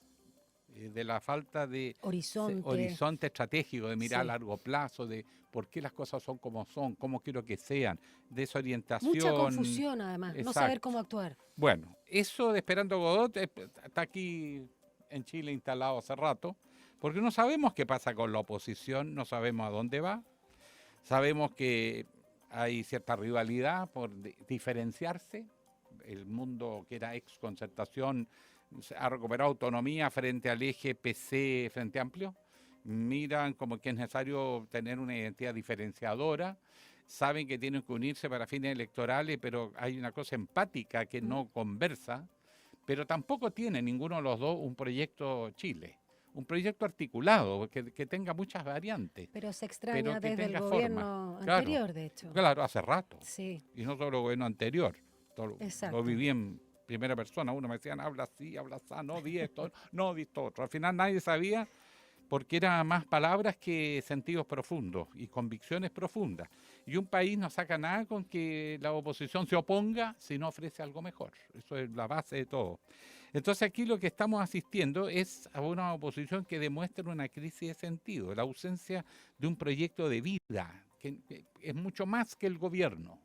De la falta de horizonte estratégico, de mirar a largo plazo, de por qué las cosas son como son, cómo quiero que sean, desorientación. Mucha confusión, además, no saber cómo actuar. Bueno, eso de Esperando Godot está aquí en Chile instalado hace rato, porque no sabemos qué pasa con la oposición, no sabemos a dónde va, sabemos que hay cierta rivalidad por diferenciarse, el mundo que era ex concertación ha recuperado autonomía frente al eje PC Frente Amplio, miran como que es necesario tener una identidad diferenciadora, saben que tienen que unirse para fines electorales, pero hay una cosa empática que no conversa, pero tampoco tiene ninguno de los dos un proyecto Chile, un proyecto articulado, que tenga muchas variantes. Pero se extraña que desde el tenga gobierno forma. anterior, Claro, de hecho. Claro, hace rato. Sí. Y no solo el gobierno anterior, Exacto. lo viví en primera persona, uno me decían, habla así, no di esto, no di esto otro. Al final nadie sabía porque eran más palabras que sentidos profundos y convicciones profundas. Y un país no saca nada con que la oposición se oponga si no ofrece algo mejor. Eso es la base de todo. Entonces aquí lo que estamos asistiendo es a una oposición que demuestra una crisis de sentido, la ausencia de un proyecto de vida, que es mucho más que el gobierno.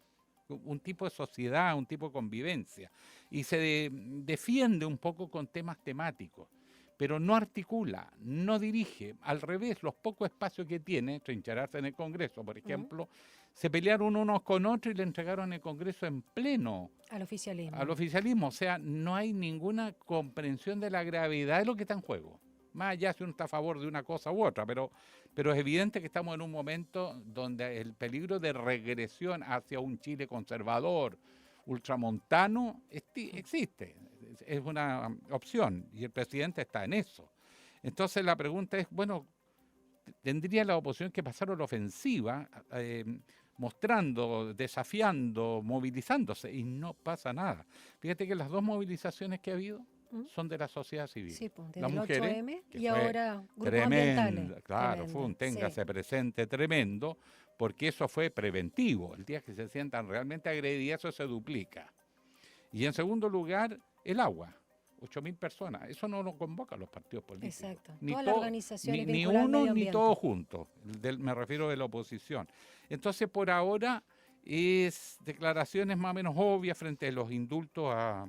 Un tipo de sociedad, un tipo de convivencia, y se defiende un poco con temas temáticos, pero no articula, no dirige, al revés, los pocos espacios que tiene, trinchararse en el Congreso, por ejemplo, se pelearon unos con otros y le entregaron el Congreso en pleno al oficialismo, o sea, no hay ninguna comprensión de la gravedad de lo que está en juego. Más allá si uno está a favor de una cosa u otra, pero es evidente que estamos en un momento donde el peligro de regresión hacia un Chile conservador, ultramontano, existe. Es una opción y el presidente está en eso. Entonces la pregunta es, bueno, ¿tendría la oposición que pasar a la ofensiva, mostrando, desafiando, movilizándose? Y no pasa nada. Fíjate que las dos movilizaciones que ha habido son de la sociedad civil. Sí, pues, las el mujeres, 8M y ahora grupos tremendo, ambientales. claro, Tremendo, fue un téngase sí. presente tremendo, porque eso fue preventivo. El día que se sientan realmente agredidas, eso se duplica. Y en segundo lugar, el agua. 8.000 personas. Eso no lo convocan los partidos políticos. Exacto. Ni Todas las organizaciones ni vinculadas al uno medio ni ambiente. todos juntos. Me refiero de la oposición. Entonces, por ahora, es declaraciones más o menos obvias frente a los indultos a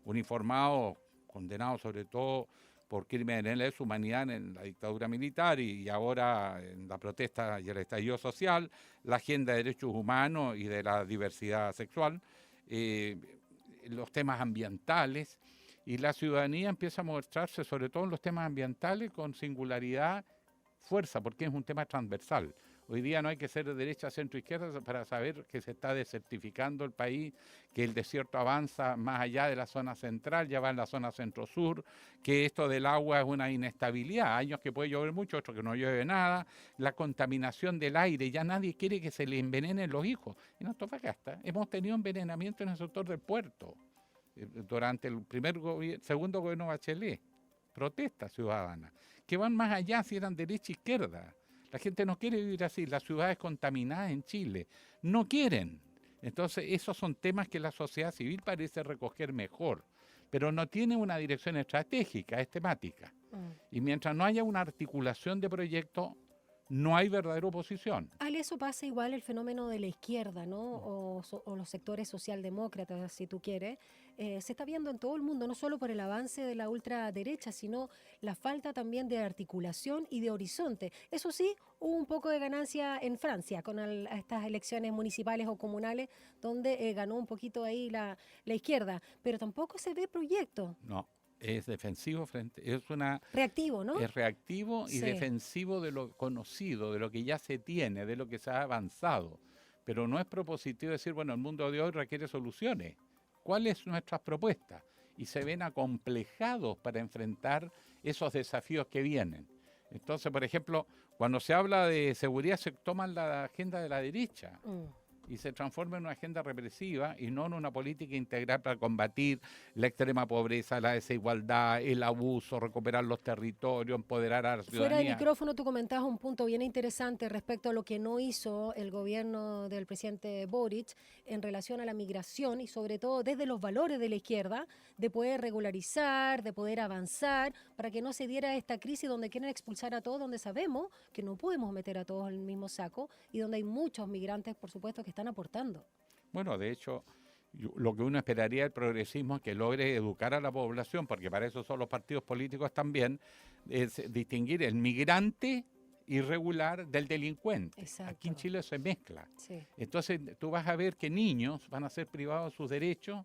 uniformados, condenados sobre todo por crímenes de lesa humanidad en la dictadura militar y ahora en la protesta y el estallido social, la agenda de derechos humanos y de la diversidad sexual, los temas ambientales, y la ciudadanía empieza a mostrarse sobre todo en los temas ambientales con singularidad, fuerza, porque es un tema transversal. Hoy día no hay que ser de derecha, centro, izquierda para saber que se está desertificando el país, que el desierto avanza más allá de la zona central, ya va en la zona centro-sur, que esto del agua es una inestabilidad, años que puede llover mucho, otros que no llueve nada, la contaminación del aire, ya nadie quiere que se le envenenen los hijos. En Antofagasta hemos tenido envenenamiento en el sector del puerto durante el segundo gobierno Bachelet, protestas ciudadanas, que van más allá si eran derecha e izquierda. La gente no quiere vivir así, las ciudades contaminadas en Chile no quieren. Entonces esos son temas que la sociedad civil parece recoger mejor, pero no tiene una dirección estratégica, es temática. Y mientras no haya una articulación de proyectos, no hay verdadera oposición. Ale, eso pasa igual el fenómeno de la izquierda, ¿no? O los sectores socialdemócratas, si tú quieres. Se está viendo en todo el mundo, no solo por el avance de la ultraderecha, sino la falta también de articulación y de horizonte. Eso sí, hubo un poco de ganancia en Francia con estas elecciones municipales o comunales, donde ganó un poquito ahí la izquierda, pero tampoco se ve proyecto. No. Es defensivo Reactivo, ¿no? Es reactivo y Sí. defensivo de lo conocido, de lo que ya se tiene, de lo que se ha avanzado. Pero no es propositivo decir, bueno, el mundo de hoy requiere soluciones. ¿Cuáles son nuestras propuestas? Y se ven acomplejados para enfrentar esos desafíos que vienen. Entonces, por ejemplo, cuando se habla de seguridad se toma la agenda de la derecha. Y se transforma en una agenda represiva y no en una política integral para combatir la extrema pobreza, la desigualdad, el abuso, recuperar los territorios, empoderar a la ciudadanía. Fuera del micrófono tú comentabas un punto bien interesante respecto a lo que no hizo el gobierno del presidente Boric en relación a la migración y sobre todo desde los valores de la izquierda, de poder regularizar, de poder avanzar, para que no se diera esta crisis donde quieren expulsar a todos, donde sabemos que no podemos meter a todos en el mismo saco y donde hay muchos migrantes, por supuesto, que están aportando. Bueno, de hecho, lo que uno esperaría del progresismo es que logre educar a la población, porque para eso son los partidos políticos también, es distinguir el migrante irregular del delincuente. Exacto. Aquí en Chile se mezcla. Sí. Entonces tú vas a ver que niños van a ser privados de sus derechos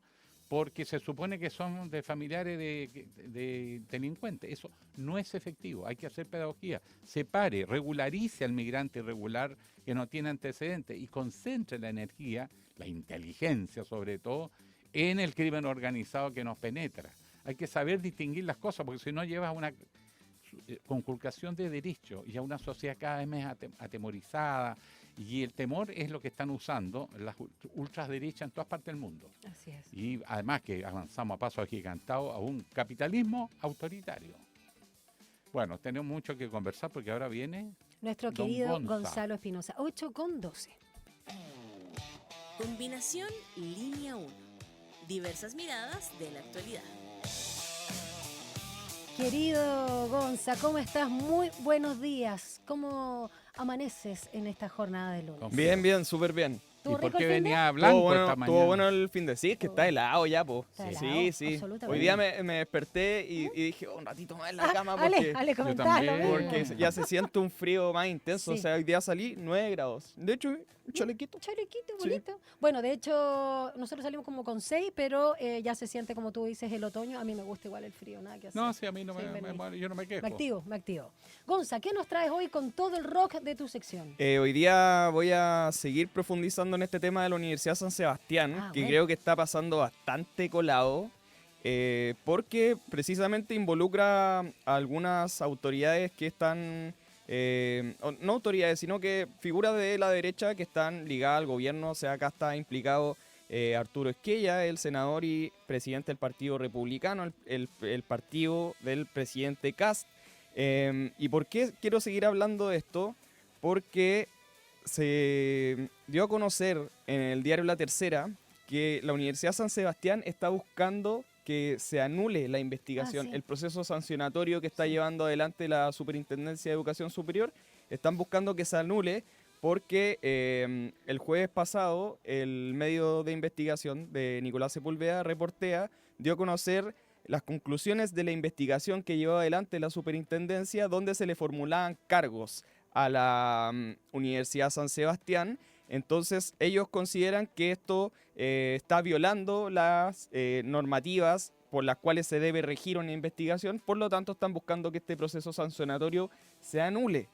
porque se supone que son de familiares de delincuentes. Eso no es efectivo, hay que hacer pedagogía. Separe, regularice al migrante irregular que no tiene antecedentes y concentre la energía, la inteligencia sobre todo, en el crimen organizado que nos penetra. Hay que saber distinguir las cosas, porque si no llevas a una conculcación de derechos y a una sociedad cada vez más atemorizada, y el temor es lo que están usando las ultraderechas en todas partes del mundo. Así es. Y además que avanzamos a paso agigantado a un capitalismo autoritario. Bueno, tenemos mucho que conversar porque ahora viene Nuestro Don querido Gonza. Gonzalo Espinosa, 8:12. Combinación Línea 1. Diversas miradas de la actualidad. Querido Gonza, ¿cómo estás? Muy buenos días. ¿Cómo amaneces en esta jornada de lunes? Bien, bien, súper bien. ¿Y ¿Estuvo por rico qué el fin de? venía blanco esta mañana? Estuvo bueno el fin de sí, es que está helado ya, po. Está Sí, helado, sí. absolutamente. Hoy día me desperté y dije, un ratito más en la cama Ale, porque, comentaba lo también. mismo. porque ya se siente un frío más intenso. Sí. O sea, hoy día salí 9 grados. De hecho, un chalequito. Chalequito, Sí. bonito. Bueno, de hecho, nosotros salimos como con 6, pero ya se siente, como tú dices, el otoño. A mí me gusta igual el frío, nada que hacer. No, sí, a mí no Sí, me vení. muero, yo no me quejo. Me activo. Gonza, ¿qué nos traes hoy con todo el rock de tu sección? Hoy día voy a seguir profundizando en este tema de la Universidad San Sebastián, Ah, que bueno. creo que está pasando bastante colado, porque precisamente involucra a algunas autoridades que están, no autoridades, sino que figuras de la derecha que están ligadas al gobierno. O sea, acá está implicado Arturo Esquella, el senador y presidente del Partido Republicano, el partido del presidente Kast. ¿Y por qué quiero seguir hablando de esto? Porque se dio a conocer en el diario La Tercera que la Universidad San Sebastián está buscando que se anule la investigación, sí. el proceso sancionatorio que está llevando adelante la Superintendencia de Educación Superior. Están buscando que se anule porque el jueves pasado el medio de investigación de Nicolás Sepúlveda, Reportea, dio a conocer las conclusiones de la investigación que llevó adelante la Superintendencia, donde se le formulaban cargos a la Universidad San Sebastián. Entonces ellos consideran que esto está violando las normativas por las cuales se debe regir una investigación, por lo tanto están buscando que este proceso sancionatorio se anule.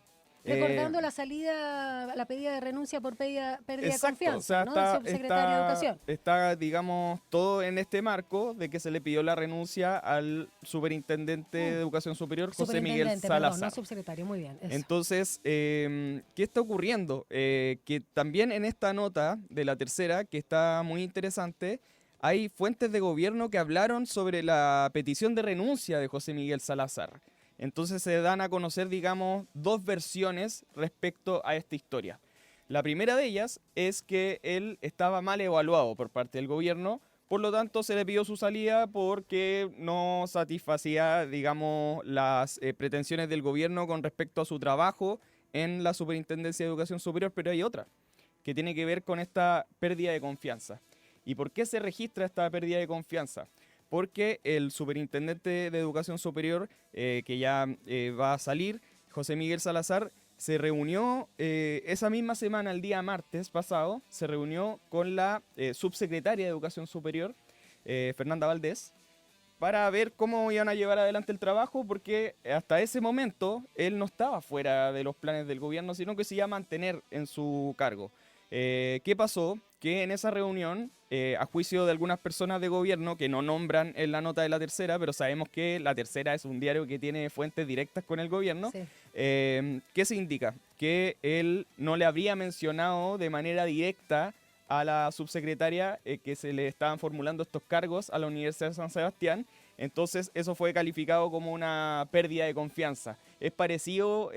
Recordando la salida, la pedida de renuncia por pérdida de Exacto, confianza, o sea, ¿no? Del subsecretario de Educación. está, digamos, todo en este marco de que se le pidió la renuncia al superintendente de Educación Superior, José Miguel Superintendente, Salazar. perdón, no subsecretario, muy bien. Eso. Entonces, ¿qué está ocurriendo? Que también en esta nota de la tercera, que está muy interesante, hay fuentes de gobierno que hablaron sobre la petición de renuncia de José Miguel Salazar. Entonces se dan a conocer, digamos, dos versiones respecto a esta historia. La primera de ellas es que él estaba mal evaluado por parte del gobierno, por lo tanto se le pidió su salida porque no satisfacía, digamos, las pretensiones del gobierno con respecto a su trabajo en la Superintendencia de Educación Superior, pero hay otra, que tiene que ver con esta pérdida de confianza. ¿Y por qué se registra esta pérdida de confianza? Porque el superintendente de Educación Superior, que ya va a salir, José Miguel Salazar, se reunió esa misma semana, el día martes pasado, se reunió con la subsecretaria de Educación Superior, Fernanda Valdés, para ver cómo iban a llevar adelante el trabajo, porque hasta ese momento él no estaba fuera de los planes del gobierno, sino que se iba a mantener en su cargo. ¿Qué pasó? Que en esa reunión, a juicio de algunas personas de gobierno que no nombran en la nota de la tercera, pero sabemos que la tercera es un diario que tiene fuentes directas con el gobierno, Sí. ¿qué se indica? Que él no le habría mencionado de manera directa a la subsecretaria que se le estaban formulando estos cargos a la Universidad de San Sebastián. Entonces eso fue calificado como una pérdida de confianza. Es parecido,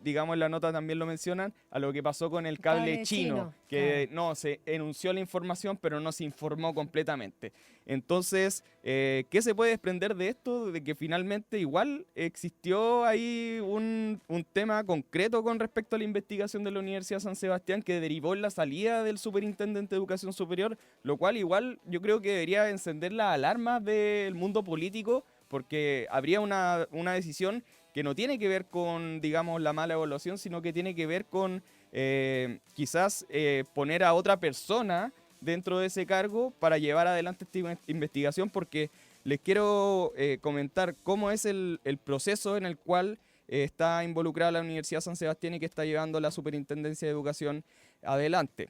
digamos en la nota también lo mencionan, a lo que pasó con el cable chino, que no, se enunció la información pero no se informó completamente. Entonces, ¿qué se puede desprender de esto? De que finalmente igual existió ahí un tema concreto con respecto a la investigación de la Universidad de San Sebastián que derivó en la salida del superintendente de Educación Superior, lo cual igual yo creo que debería encender las alarmas del mundo político, porque habría una decisión que no tiene que ver con, digamos, la mala evaluación, sino que tiene que ver con quizás poner a otra persona dentro de ese cargo para llevar adelante esta investigación, porque les quiero comentar cómo es el proceso en el cual está involucrada la Universidad de San Sebastián y que está llevando la Superintendencia de Educación adelante.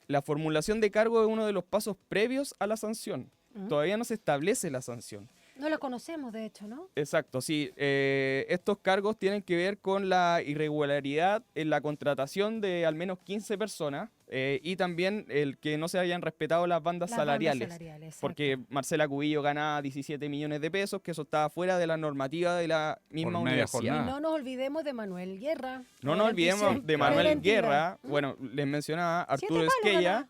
La formulación de cargo es uno de los pasos previos a la sanción. Todavía no se establece la sanción. No la conocemos, de hecho, ¿no? Exacto, sí. Estos cargos tienen que ver con la irregularidad en la contratación de al menos 15 personas y también el que no se hayan respetado las bandas salariales. Porque Marcela Cubillo gana 17 millones de pesos, que eso estaba fuera de la normativa de la misma universidad. Y no nos olvidemos de Manuel Guerra. No nos olvidemos de Manuel Guerra. Bueno, les mencionaba Arturo Esquella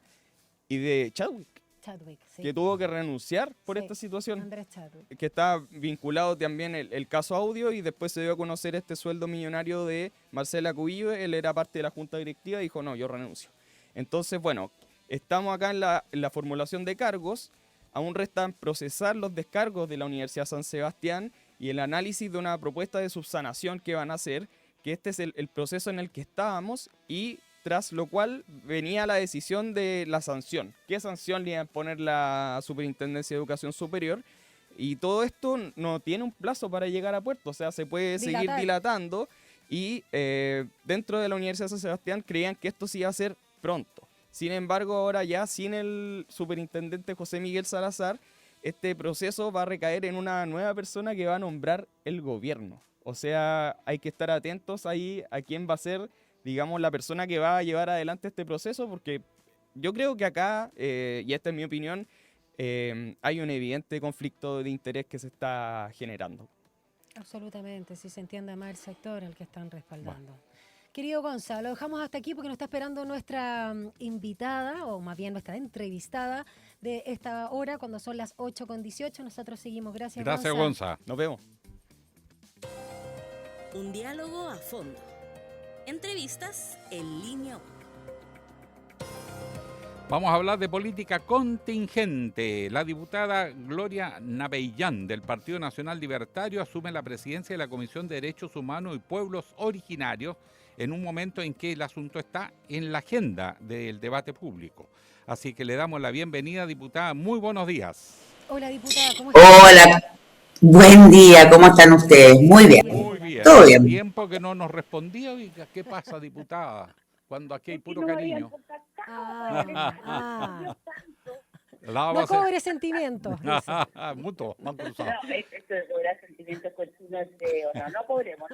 y de Chadwick, sí. que tuvo que renunciar por esta situación, Andrés Chadwick. que está vinculado también el caso Audio, y después se dio a conocer este sueldo millonario de Marcela Cubillo. Él era parte de la junta directiva y dijo, no, yo renuncio. Entonces, bueno, estamos acá en la formulación de cargos, aún restan procesar los descargos de la Universidad San Sebastián y el análisis de una propuesta de subsanación que van a hacer, que este es el proceso en el que estábamos, y tras lo cual venía la decisión de la sanción. ¿Qué sanción le iba a poner la Superintendencia de Educación Superior? Y todo esto no tiene un plazo para llegar a puerto, o sea, se puede seguir dilatando, y dentro de la Universidad de San Sebastián creían que esto sí iba a ser pronto. Sin embargo, ahora ya sin el superintendente José Miguel Salazar, este proceso va a recaer en una nueva persona que va a nombrar el gobierno. O sea, hay que estar atentos ahí a quién va a ser, digamos, la persona que va a llevar adelante este proceso, porque yo creo que acá, y esta es mi opinión, hay un evidente conflicto de interés que se está generando. Absolutamente, si se entiende más el sector al que están respaldando. Bueno. Querido Gonzalo, lo dejamos hasta aquí porque nos está esperando nuestra invitada, o más bien nuestra entrevistada de esta hora, cuando son las 8:18. Nosotros seguimos. Gracias, Gonza. Nos vemos. Un diálogo a fondo. Entrevistas en línea 1. Vamos a hablar de política contingente. La diputada Gloria Navellán del Partido Nacional Libertario asume la presidencia de la Comisión de Derechos Humanos y Pueblos Originarios en un momento en que el asunto está en la agenda del debate público. Así que le damos la bienvenida, diputada. Muy buenos días. Hola, diputada. ¿Cómo está? Hola. Buen día, ¿cómo están ustedes? Muy bien. Muy bien. Todo Hace bien. tiempo que no nos respondía. Oiga, ¿qué pasa, diputada? Cuando aquí hay puro cariño. La No base- cobre sentimientos, dice. Mutuo, me han cruzado. Esto de cobrar sentimientos continuos es feo. No cobremos.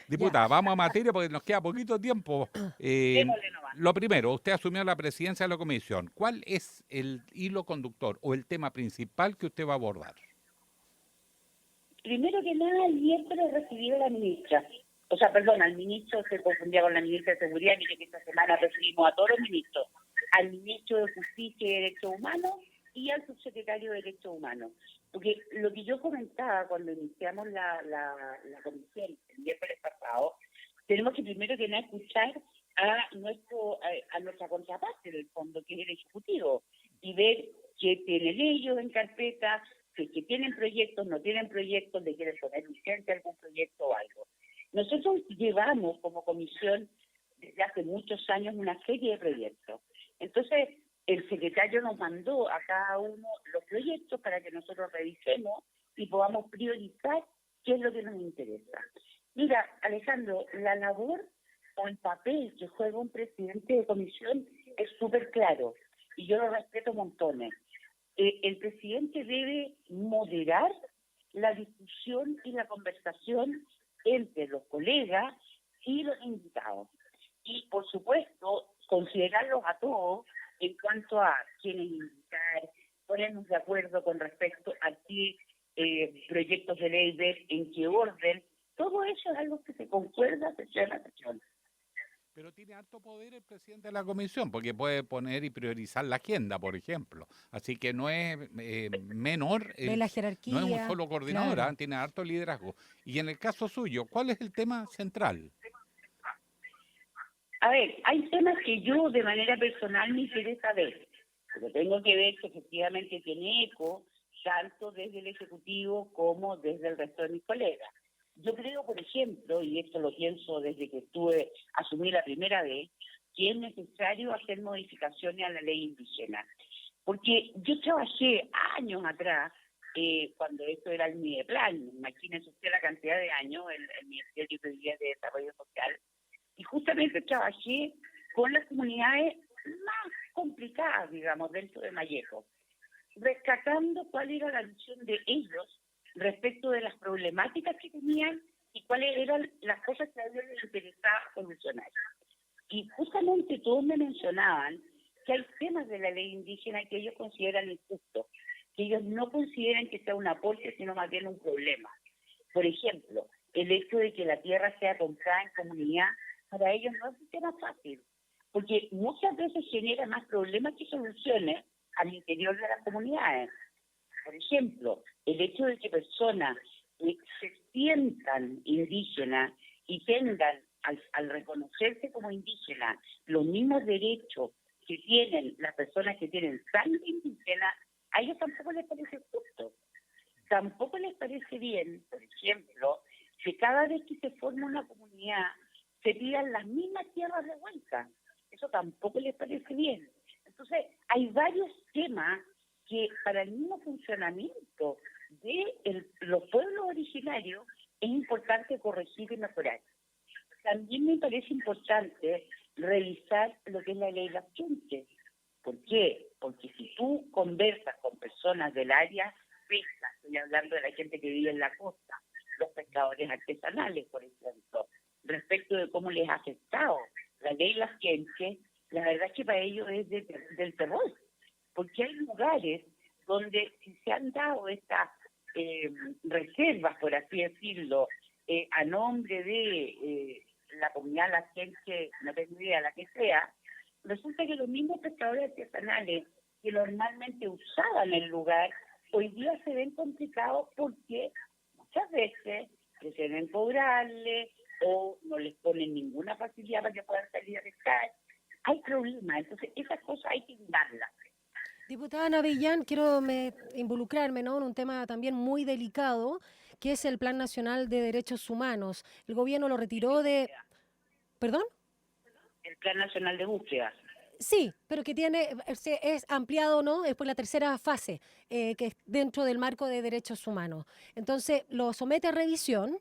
Diputada, vamos a materia porque nos queda poquito tiempo. Démosle nomás. Lo primero, usted asumió la presidencia de la comisión. ¿Cuál es el hilo conductor o el tema principal que usted va a abordar? Primero que nada, el miércoles recibí a la ministra. O sea, perdón, al ministro se confundía con la ministra de Seguridad. Mire que esta semana recibimos a todos los ministros. Al ministro de Justicia y Derechos Humanos y al subsecretario de Derechos Humanos. Porque lo que yo comentaba cuando iniciamos la comisión el miércoles pasado, tenemos que primero que nada escuchar a nuestra contraparte del fondo, que es el Ejecutivo, y ver qué tienen ellos en carpeta, si es que tienen proyectos, no tienen proyectos, de quieren poner urgente algún proyecto o algo. Nosotros llevamos como comisión desde hace muchos años una serie de proyectos. Entonces, el secretario nos mandó a cada uno los proyectos para que nosotros revisemos y podamos priorizar qué es lo que nos interesa. Mira, Alejandro, la labor o el papel que juega un presidente de comisión es súper claro y yo lo respeto montones. El presidente debe moderar la discusión y la conversación entre los colegas y los invitados. Y, por supuesto, considerarlos a todos en cuanto a quiénes invitar, ponernos de acuerdo con respecto a qué proyectos de ley ver, en qué orden. Todo eso es algo que se concuerda sesión a sesión. Pero tiene alto poder el presidente de la comisión, porque puede poner y priorizar la agenda, por ejemplo. Así que no es menor, De la jerarquía. no es un solo coordinador, claro. tiene alto liderazgo. Y en el caso suyo, ¿cuál es el tema central? A ver, hay temas que yo de manera personal me interesa ver, pero tengo que ver que efectivamente tiene eco tanto desde el Ejecutivo como desde el resto de mis colegas. Yo creo, por ejemplo, y esto lo pienso desde que asumí la primera vez, que es necesario hacer modificaciones a la ley indígena. Porque yo trabajé años atrás, cuando esto era el Mideplan, imagínense usted la cantidad de años, el Ministerio de Desarrollo Social, y justamente trabajé con las comunidades más complicadas, digamos, dentro de Malleco, rescatando cuál era la visión de ellos respecto de las problemáticas que tenían y cuáles eran las cosas que a ellos les interesaba solucionar. Y justamente todos me mencionaban que hay temas de la ley indígena que ellos consideran injustos, que ellos no consideran que sea un aporte, sino más bien un problema. Por ejemplo, el hecho de que la tierra sea comprada en comunidad, para ellos no es un tema fácil, porque muchas veces genera más problemas que soluciones al interior de las comunidades. Por ejemplo, el hecho de que personas se sientan indígenas y tengan, al reconocerse como indígenas, los mismos derechos que tienen las personas que tienen sangre indígena, a ellos tampoco les parece justo. Tampoco les parece bien, por ejemplo, que cada vez que se forma una comunidad se pidan las mismas tierras de vuelta. Eso tampoco les parece bien. Entonces, hay varios temas que para el mismo funcionamiento de los pueblos originarios es importante corregir y mejorar. También me parece importante revisar lo que es la ley de las chunches. ¿Por qué? Porque si tú conversas con personas del área pesca, estoy hablando de la gente que vive en la costa, los pescadores artesanales, por ejemplo, respecto de cómo les ha afectado la ley de las chunches, la verdad es que para ellos es del terror. Porque hay lugares donde si se han dado estas reservas, por así decirlo, a nombre de la comunidad, la gente, no tengo idea, la que sea, resulta que los mismos pescadores artesanales que normalmente usaban el lugar, hoy día se ven complicados porque muchas veces prefieren cobrarle o no les ponen ninguna facilidad para que puedan salir a pescar. Hay problemas, entonces esas cosas hay que darlas. Diputada Ana Villán, quiero involucrarme, ¿no?, en un tema también muy delicado, que es el Plan Nacional de Derechos Humanos. El gobierno lo retiró de... ¿Perdón? El Plan Nacional de Búsqueda. Sí, pero que es ampliado, ¿no? Después la tercera fase, que es dentro del marco de derechos humanos. Entonces, lo somete a revisión,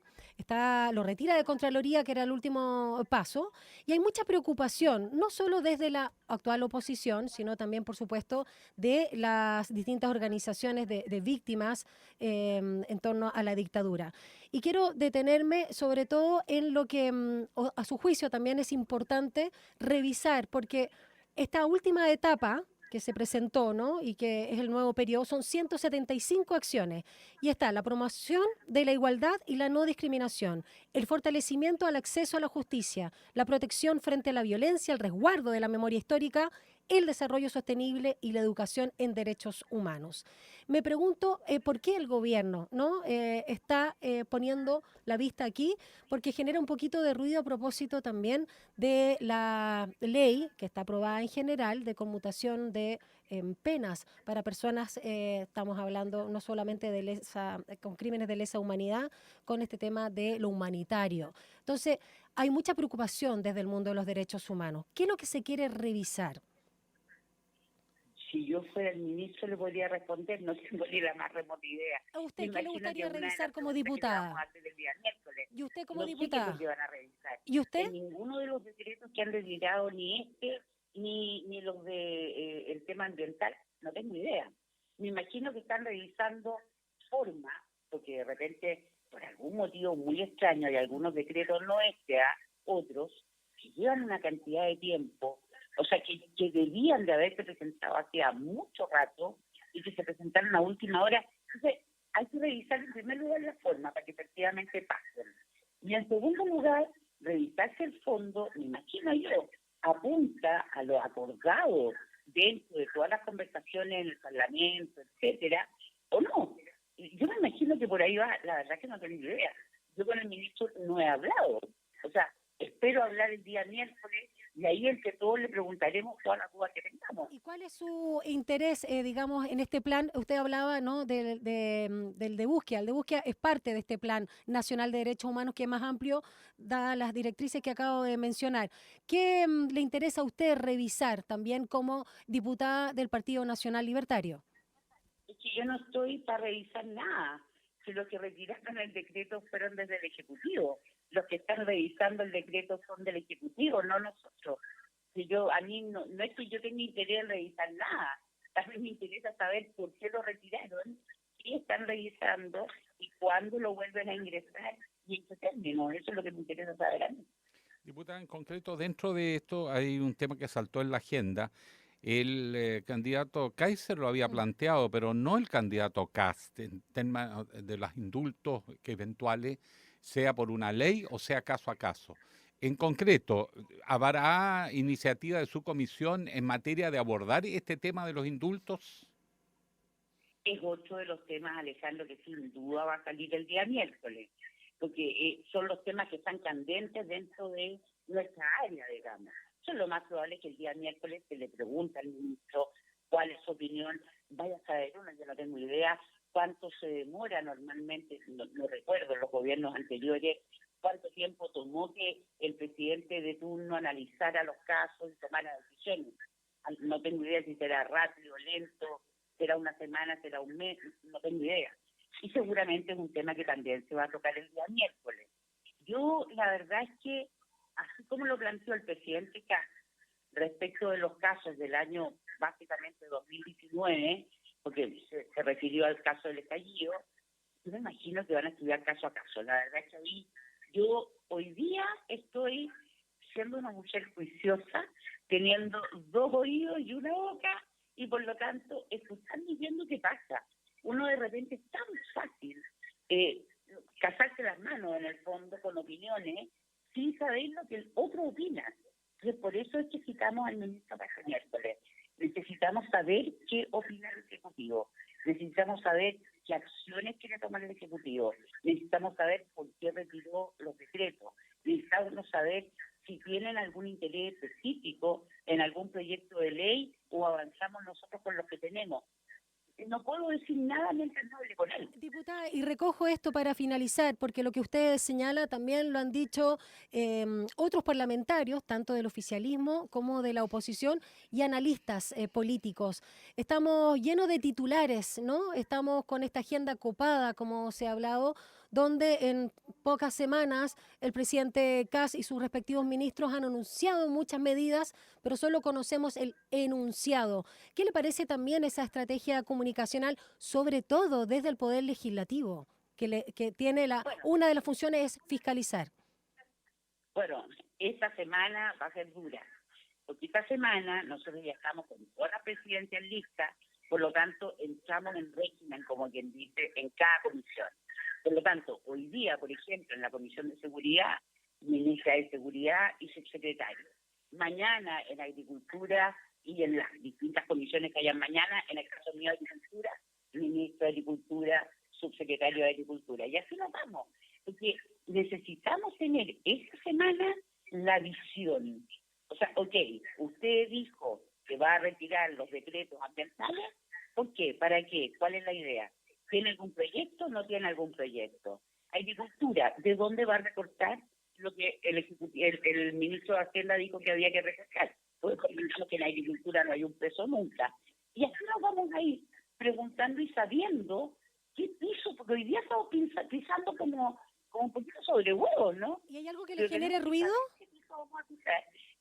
lo retira de Contraloría, que era el último paso, y hay mucha preocupación, no solo desde la actual oposición, sino también, por supuesto, de las distintas organizaciones de víctimas en torno a la dictadura. Y quiero detenerme sobre todo en lo que, a su juicio, también es importante revisar, porque esta última etapa que se presentó, ¿no? Y que es el nuevo periodo, son 175 acciones. Y está la promoción de la igualdad y la no discriminación, el fortalecimiento al acceso a la justicia, la protección frente a la violencia, el resguardo de la memoria histórica, el desarrollo sostenible y la educación en derechos humanos. Me pregunto por qué el gobierno, ¿no? Está poniendo la vista aquí, porque genera un poquito de ruido a propósito también de la ley que está aprobada en general de conmutación de penas para personas, estamos hablando no solamente de con crímenes de lesa humanidad, con este tema de lo humanitario. Entonces, hay mucha preocupación desde el mundo de los derechos humanos. ¿Qué es lo que se quiere revisar? Si yo fuera el ministro le podría responder, no tengo ni la más remota idea. ¿A usted qué le gustaría revisar como diputada? ¿Y usted como diputada? No sé qué van a revisar. ¿Y usted? En ninguno de los decretos que han retirado, ni ni los de el tema ambiental, no tengo idea. Me imagino que están revisando forma, porque de repente, por algún motivo muy extraño, hay algunos decretos, no otros, que llevan una cantidad de tiempo, o sea, que debían de haberse presentado hacía mucho rato y que se presentaron a última hora. Entonces, hay que revisar en primer lugar la forma para que efectivamente pasen. Y en segundo lugar, revisarse el fondo, me imagino yo, apunta a lo acordado dentro de todas las conversaciones en el Parlamento, etcétera, o no. Yo me imagino que por ahí va, la verdad que no tengo idea. Yo con el ministro no he hablado. O sea, espero hablar el día miércoles y ahí entre todos le preguntaremos todas las dudas que tengamos. ¿Y cuál es su interés, digamos, en este plan? Usted hablaba, ¿no?, del de búsqueda. El de búsqueda es parte de este Plan Nacional de Derechos Humanos, que es más amplio, dadas las directrices que acabo de mencionar. ¿Qué le interesa a usted revisar también como diputada del Partido Nacional Libertario? Es que yo no estoy para revisar nada. Si los que retiraron el decreto fueron desde el Ejecutivo. Los que están revisando el decreto son del Ejecutivo, no nosotros. A mí no es que yo tenga interés en revisar nada. A mí me interesa saber por qué lo retiraron, qué están revisando y cuándo lo vuelven a ingresar y en qué término. Eso es lo que me interesa saber a mí. Diputada, en concreto, dentro de esto hay un tema que saltó en la agenda. El candidato Kaiser lo había planteado, pero no el candidato Kast, en tema de los indultos que eventuales, sea por una ley o sea caso a caso. En concreto, ¿habrá iniciativa de su comisión en materia de abordar este tema de los indultos? Es otro de los temas, Alejandro, que sin duda va a salir el día miércoles, porque son los temas que están candentes dentro de nuestra área, digamos. Eso es lo más probable, que el día miércoles se le pregunta al ministro cuál es su opinión. Vaya a saber uno, yo no tengo idea cuánto se demora normalmente, no recuerdo en los gobiernos anteriores, cuánto tiempo tomó que el presidente de turno analizara los casos y tomara decisiones. No tengo idea si será rápido, lento, será una semana, será un mes, no tengo idea. Y seguramente es un tema que también se va a tocar el día miércoles. Yo, la verdad es que, así como lo planteó el presidente Kast respecto de los casos del año básicamente 2019, porque se refirió al caso del estallido, yo me imagino que van a estudiar caso a caso. La verdad es que yo hoy día estoy siendo una mujer juiciosa, teniendo 2 oídos y una boca, y por lo tanto escuchando y viendo qué pasa. Uno de repente es tan fácil casarse las manos en el fondo con opiniones sin saber lo que el otro opina. Entonces, por eso es que citamos al ministro para el miércoles. Necesitamos saber qué opina el Ejecutivo. Necesitamos saber qué acciones quiere tomar el Ejecutivo. Necesitamos saber por qué retiró los decretos. Necesitamos saber si tienen algún interés específico en algún proyecto de ley o avanzamos nosotros con los que tenemos. no puedo decir nada mientras no hable con él. Diputada, y recojo esto para finalizar, porque lo que usted señala también lo han dicho otros parlamentarios, tanto del oficialismo como de la oposición y analistas políticos. Estamos llenos de titulares, ¿no? Estamos con esta agenda copada, como se ha hablado, donde en pocas semanas el presidente Kast y sus respectivos ministros han anunciado muchas medidas, pero solo conocemos el enunciado. ¿Qué le parece también esa estrategia comunicacional, sobre todo desde el Poder Legislativo, que tiene una de las funciones es fiscalizar? Bueno, esta semana va a ser dura, porque esta semana nosotros viajamos con todas las presidencias listas, por lo tanto entramos en régimen, como quien dice, en cada comisión. Por lo tanto, hoy día, por ejemplo, en la Comisión de Seguridad, ministra de Seguridad y subsecretario. Mañana en Agricultura y en las distintas comisiones que hayan mañana, en el caso mío de Agricultura, ministro de Agricultura, subsecretario de Agricultura. Y así nos vamos, porque necesitamos tener esta semana la visión. O sea, ok, usted dijo que va a retirar los decretos ambientales, ¿por qué? ¿Para qué? ¿Cuál es la idea? ¿Tiene algún proyecto o no tiene algún proyecto? Agricultura, ¿de dónde va a recortar lo que el ministro de Hacienda dijo que había que recortar? Pues comentamos que en la agricultura no hay un peso nunca. Y así nos vamos a ir preguntando y sabiendo qué piso, porque hoy día estamos pisando como un poquito sobre huevos, ¿no? ¿Y hay algo que le genere ruido?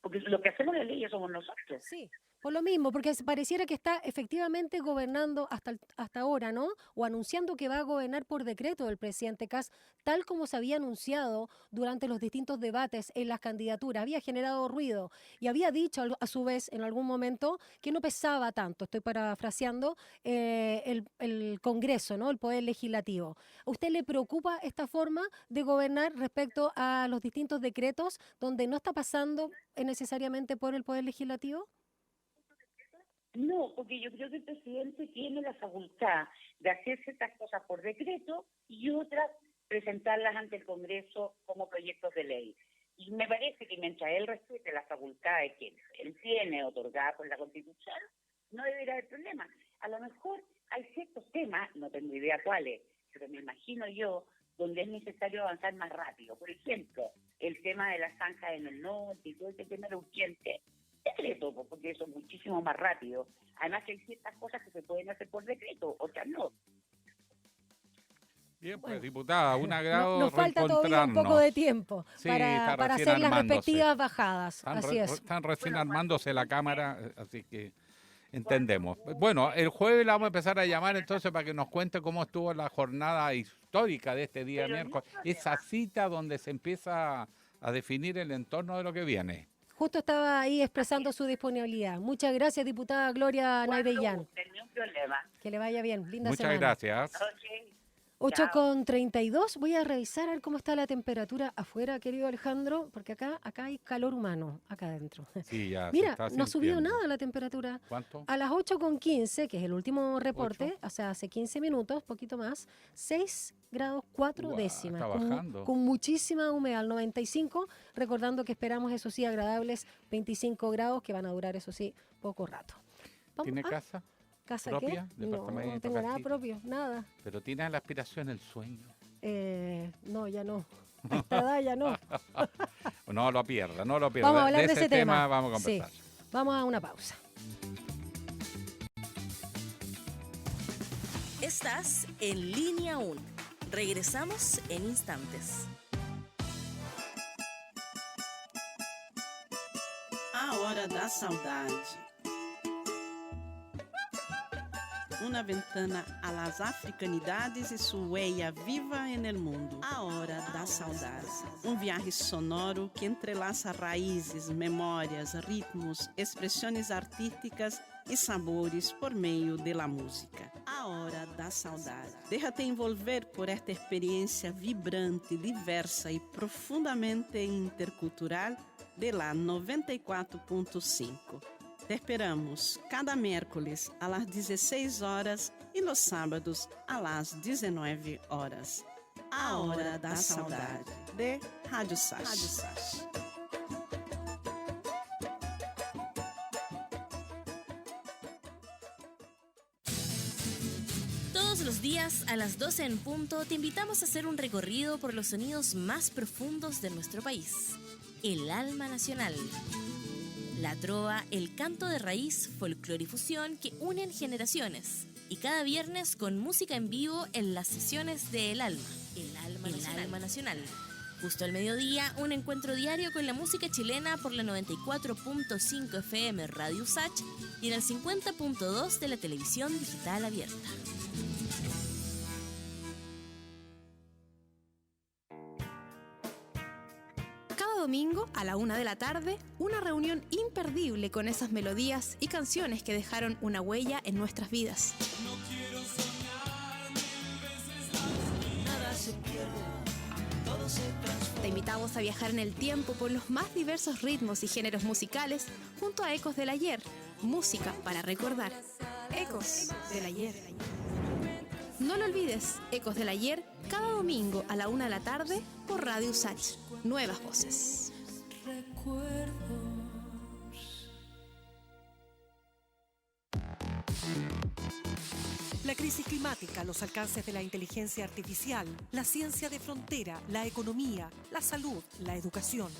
Porque lo que hacemos las leyes somos nosotros. Sí. Por lo mismo, porque pareciera que está efectivamente gobernando hasta ahora, ¿no? O anunciando que va a gobernar por decreto el presidente Kast, tal como se había anunciado durante los distintos debates en las candidaturas. Había generado ruido y había dicho a su vez en algún momento que no pesaba tanto, estoy parafraseando, el Congreso, ¿no? El Poder Legislativo. ¿A usted le preocupa esta forma de gobernar respecto a los distintos decretos donde no está pasando necesariamente por el Poder Legislativo? No, porque yo creo que el presidente tiene la facultad de hacer ciertas cosas por decreto y otras presentarlas ante el Congreso como proyectos de ley. Y me parece que mientras él respete las facultades que él tiene otorgadas por la Constitución, no deberá haber problema. A lo mejor hay ciertos temas, no tengo idea cuáles, pero me imagino yo, donde es necesario avanzar más rápido. Por ejemplo, el tema de las zanjas en el norte y todo ese tema era urgente. Decreto, porque eso es muchísimo más rápido. Además que hay ciertas cosas que se pueden hacer por decreto, otras no. Bien, pues diputada, un agrado nos falta todavía un poco de tiempo para hacer las respectivas bajadas. Así es. Están recién armándose la Cámara, así que entendemos. Bueno, el jueves la vamos a empezar a llamar entonces para que nos cuente cómo estuvo la jornada histórica de este día miércoles. Esa cita donde se empieza a definir el entorno de lo que viene. Justo estaba ahí expresando su disponibilidad. Muchas gracias, diputada Gloria Naibellán. Que le vaya bien. Linda semana. Muchas gracias. 8:32. Voy a revisar a ver cómo está la temperatura afuera, querido Alejandro, porque acá hay calor humano, acá adentro. Sí, ya Mira, no ha subido nada la temperatura. ¿Cuánto? A las 8:15, que es el último reporte, o sea, hace 15 minutos, poquito más, 6 grados 4 décimas. Está bajando. Con muchísima humedad, al 95, recordando que esperamos, eso sí, agradables 25 grados, que van a durar, eso sí, poco rato. ¿Tiene casa? ¿Casa propia? qué? No tengo nada propio, nada. Pero tiene la aspiración, el sueño. No, ya no. A esta edad ya no. No lo pierda, no lo pierda. Vamos a hablar de ese tema. Vamos a conversar. Sí. Vamos a una pausa. Estás en Línea 1. Regresamos en instantes. A hora da saudade. Una ventana a las africanidades e su huella viva en el mundo. A hora da saudade. Viaje sonoro que entrelaça raízes, memórias, ritmos, expressões artísticas e sabores por meio de la música. A hora da saudade. Déjate envolver por esta experiencia vibrante, diversa e profundamente intercultural de la 94.5. Te esperamos cada miércoles a las 16 horas e los sábados a las 19 horas. A Hora da Saudade, de Rádio Sach. Todos los días a las 12 en punto te invitamos a hacer un recorrido por los sonidos más profundos de nuestro país. El alma nacional. La trova, el canto de raíz, folclore y fusión que unen generaciones. Y cada viernes con música en vivo en las sesiones de El Alma. El Alma Nacional. Justo al mediodía, un encuentro diario con la música chilena por la 94.5 FM Radio Sach y en el 50.2 de la televisión digital abierta. Cada domingo a la 1 de la tarde, una reunión imperdible con esas melodías y canciones que dejaron una huella en nuestras vidas. Te invitamos a viajar en el tiempo por los más diversos ritmos y géneros musicales junto a Ecos del Ayer, música para recordar. Ecos del Ayer. No lo olvides, Ecos del Ayer, cada domingo a la 1 de la tarde por Radio Sach. Nuevas voces. La crisis climática, los alcances de la inteligencia artificial, la ciencia de frontera, la economía, la salud, la educación.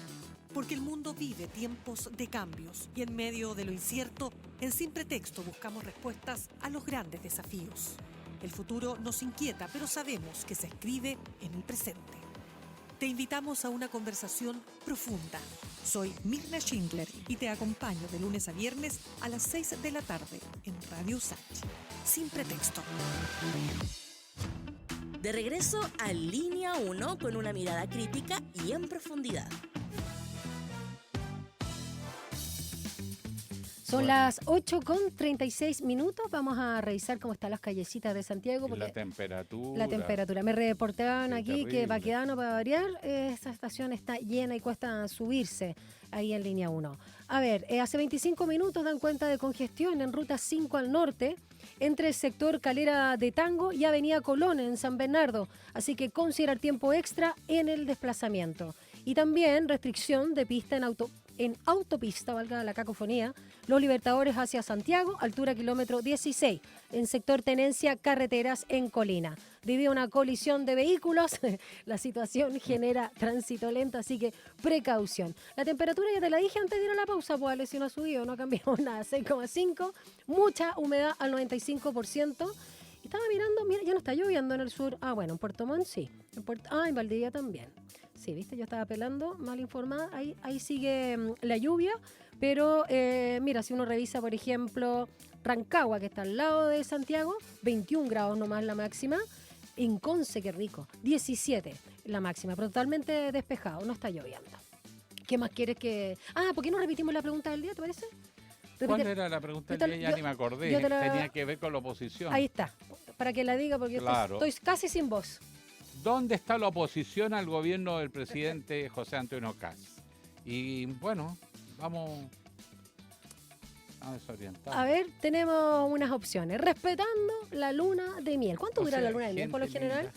Porque el mundo vive tiempos de cambios y en medio de lo incierto, en Sin Pretexto buscamos respuestas a los grandes desafíos. El futuro nos inquieta, pero sabemos que se escribe en el presente. Te invitamos a una conversación profunda. Soy Mirna Schindler y te acompaño de lunes a viernes a las 6 de la tarde en Radio Sach. Sin Pretexto. De regreso a Línea 1 con una mirada crítica y en profundidad. Son las 8:36 minutos. Vamos a revisar cómo están las callecitas de Santiago. La temperatura. La temperatura. Me reportaban aquí terrible. que Baquedano, para variar, esta estación está llena y cuesta subirse ahí en Línea 1. A ver, hace 25 minutos dan cuenta de congestión en Ruta 5 al norte, entre el sector Calera de Tango y Avenida Colón en San Bernardo. Así que considerar tiempo extra en el desplazamiento. Y también restricción de pista en autopista, valga la cacofonía, Los Libertadores hacia Santiago, altura kilómetro 16, en sector Tenencia, Carreteras en Colina. Debido a una colisión de vehículos, la situación genera tránsito lento, así que precaución. La temperatura, ya te la dije antes de ir a la pausa, pues si no ha subido, no ha cambiado nada, 6,5, mucha humedad al 95%. Estaba mirando, mira, ya no está lloviendo en el sur. Ah, bueno, en Puerto Montt sí. En Valdivia también. Sí, viste, yo estaba pelando, mal informada. Ahí sigue la lluvia, pero mira, si uno revisa, por ejemplo, Rancagua, que está al lado de Santiago, 21 grados nomás la máxima. En Conce, qué rico, 17 la máxima, pero totalmente despejado, no está lloviendo. ¿Qué más quieres que...? ¿Por qué no repetimos la pregunta del día, te parece? ¿Cuál era la pregunta del día? Ya ni me acordé. Tenía que ver con la oposición. Ahí está, para que la diga, porque claro. estoy casi sin voz. ¿Dónde está la oposición al gobierno del presidente José Antonio Kast? Y bueno, vamos a desorientar. A ver, tenemos unas opciones. Respetando la luna de miel. ¿Cuánto dura la luna de miel por lo general?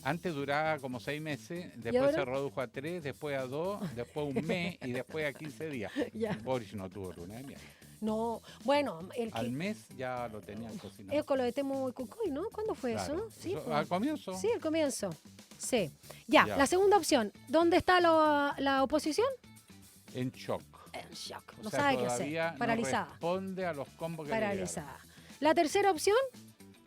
Antes duraba como 6 meses, después se redujo a 3, después a 2, después un mes y después a 15 días. Boris no tuvo luna de miel. No, bueno, al mes ya lo tenían cocinado. Es con lo de Temu y Cucoy, ¿no? ¿Cuándo fue eso? Sí, ¿Al comienzo? Sí, al comienzo. Sí. Ya, la segunda opción. ¿Dónde está la oposición? En shock. En shock. No sabe qué hacer. Paralizada. No responde a los combos que paralizada. La tercera opción.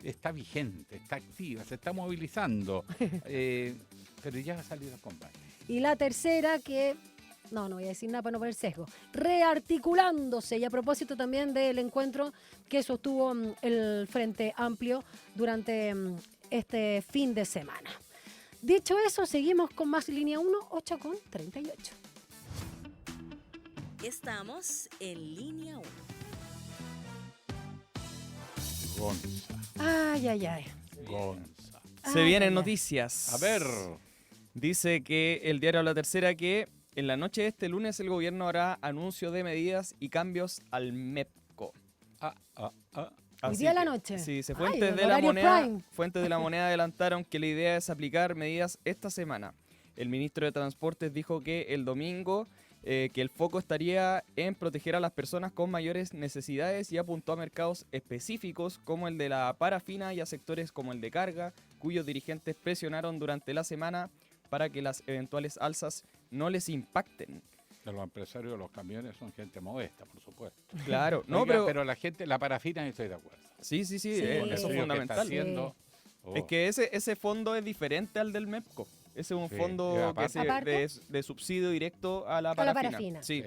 Está vigente, está activa, se está movilizando. Pero ya va a salir a combatir. Y la tercera que... No voy a decir nada para no poner sesgo. Rearticulándose, y a propósito también del encuentro que sostuvo el Frente Amplio durante este fin de semana. Dicho eso, seguimos con más Línea 1, 8:38. Estamos en Línea 1. Gonza. Ay. Gonza. Se vienen noticias. A ver. Dice que el diario La Tercera que en la noche de este lunes el gobierno hará anuncio de medidas y cambios al MEPCO. Hoy día de la noche. Sí, fuentes de la moneda adelantaron que la idea es aplicar medidas esta semana. El ministro de Transportes dijo que el domingo que el foco estaría en proteger a las personas con mayores necesidades y apuntó a mercados específicos como el de la parafina y a sectores como el de carga, cuyos dirigentes presionaron durante la semana para que las eventuales alzas no les impacten. Los empresarios de los camiones son gente modesta, por supuesto. Claro, no, Oiga, pero la gente, la parafina, estoy de acuerdo. Sí, Con eso el es frío que está fundamental. haciendo, Es que ese fondo es diferente al del MEPCO. Ese es un Sí, y fondo aparte- de subsidio directo a la A la parafina. parafina. Sí,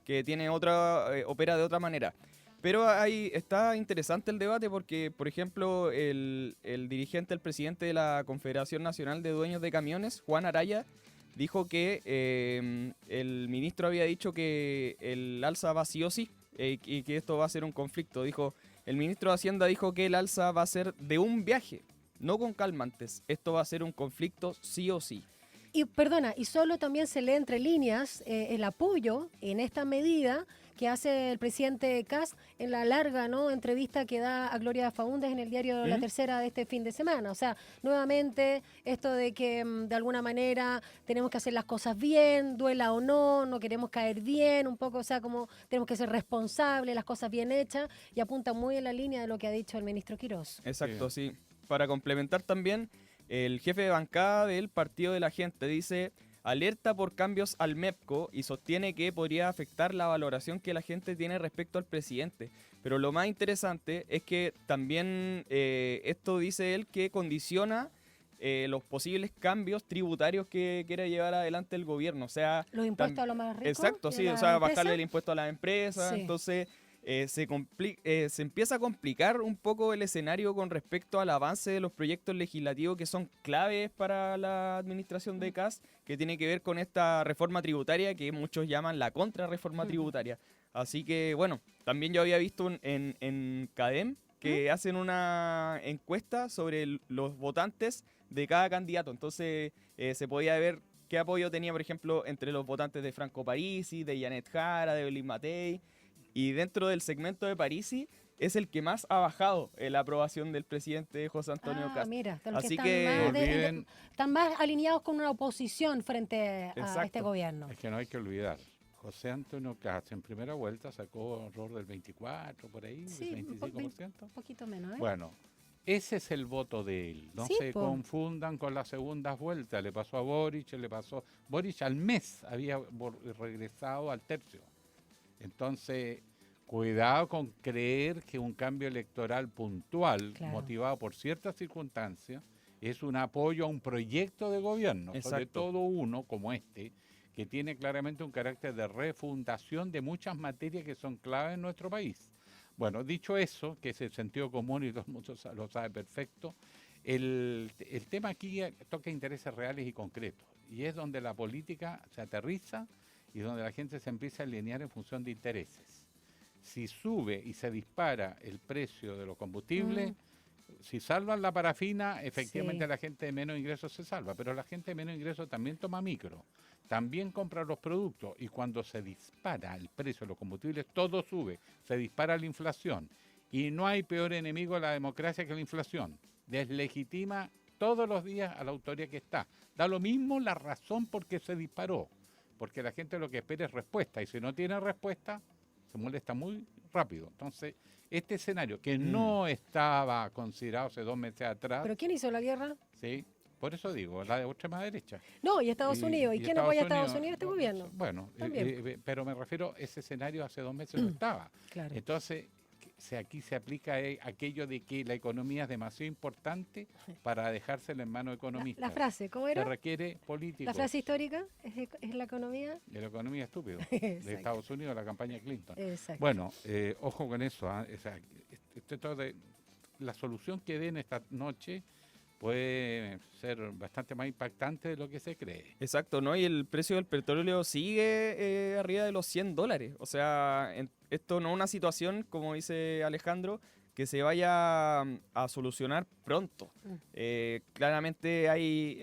que tiene opera de otra manera. Pero ahí está interesante el debate porque, por ejemplo, el dirigente, el presidente de la Confederación Nacional de Dueños de Camiones, Juan Araya, dijo que el ministro había dicho que el alza va sí o sí y que esto va a ser un conflicto. Dijo, el ministro de Hacienda dijo que el alza va a ser de un viaje, no con calmantes. Esto va a ser un conflicto sí o sí. Y perdona, y solo también se lee entre líneas el apoyo en esta medida que hace el presidente Kast en la larga, ¿no?, entrevista que da a Gloria Faúndez en el diario La Tercera de este fin de semana. O sea, nuevamente esto de que de alguna manera tenemos que hacer las cosas bien, duela o no, no queremos caer bien, un poco, o sea, como tenemos que ser responsables, las cosas bien hechas, y apunta muy en la línea de lo que ha dicho el ministro Quirós. Exacto, sí. Para complementar también, el jefe de bancada del Partido de la Gente dice, alerta por cambios al MEPCO y sostiene que podría afectar la valoración que la gente tiene respecto al presidente. Pero lo más interesante es que también esto dice él que condiciona los posibles cambios tributarios que quiere llevar adelante el gobierno. O sea, Los impuestos a los más ricos. exacto, sí, o sea, bajarle el impuesto a las empresas, Sí. entonces se empieza a complicar un poco el escenario con respecto al avance de los proyectos legislativos que son claves para la administración de Kast, que tiene que ver con esta reforma tributaria que muchos llaman la contrarreforma tributaria. Así que, bueno, también yo había visto en CADEM que hacen una encuesta sobre los votantes de cada candidato, entonces se podía ver qué apoyo tenía, por ejemplo, entre los votantes de Franco Parisi, de Janet Jara, de Evelyn Matei. Y dentro del segmento de Parisi es el que más ha bajado la aprobación del presidente José Antonio Kast. Mira, de los Así que que están más alineados con una oposición frente a Exacto. este gobierno. Es que no hay que olvidar. José Antonio Kast en primera vuelta sacó error del 24, por ahí, Sí, del 25%. Un poquito menos, ¿eh? Bueno, ese es el voto de él. No Sí, se po. confundan con las segundas vueltas. Le pasó a Boric, Boric al mes había regresado al tercio. Entonces, cuidado con creer que un cambio electoral puntual, Claro. motivado por ciertas circunstancias, es un apoyo a un proyecto de gobierno, sobre Exacto. todo uno como este, que tiene claramente un carácter de refundación de muchas materias que son claves en nuestro país. Bueno, dicho eso, que es el sentido común y todo el mundo lo sabe perfecto, el tema aquí toca intereses reales y concretos, y es donde la política se aterriza y donde la gente se empieza a alinear en función de intereses. Si sube y se dispara el precio de los combustibles, si salvan la parafina, efectivamente Sí. la gente de menos ingresos se salva, pero la gente de menos ingresos también toma micro, también compra los productos, y cuando se dispara el precio de los combustibles, todo sube, se dispara la inflación, y no hay peor enemigo de la democracia que la inflación. Deslegitima todos los días a la autoridad que está. Da lo mismo la razón por qué se disparó, porque la gente lo que espera es respuesta, y si no tiene respuesta, se molesta muy rápido. Entonces, este escenario que no estaba considerado hace 2 meses atrás, ¿Pero quién hizo la guerra? ¿sí? Por eso digo, la de extrema derecha. No, y Estados Unidos. ¿Y quién apoya a Estados Unidos? Este bueno, gobierno. Bueno, También. pero me refiero, ese escenario hace 2 meses no estaba. Claro. Entonces, aquí se aplica aquello de que la economía es demasiado importante para dejársela en manos de economistas. La frase, ¿cómo era? Se requiere políticos. La frase histórica es la economía. De la economía estúpido. Exacto. De Estados Unidos, la campaña Clinton. Exacto. Bueno, ojo con eso. La solución que den esta noche puede ser bastante más impactante de lo que se cree. Exacto, ¿no? Y el precio del petróleo sigue arriba de los $100. O sea, esto no es una situación, como dice Alejandro, que se vaya a solucionar pronto. Claramente hay,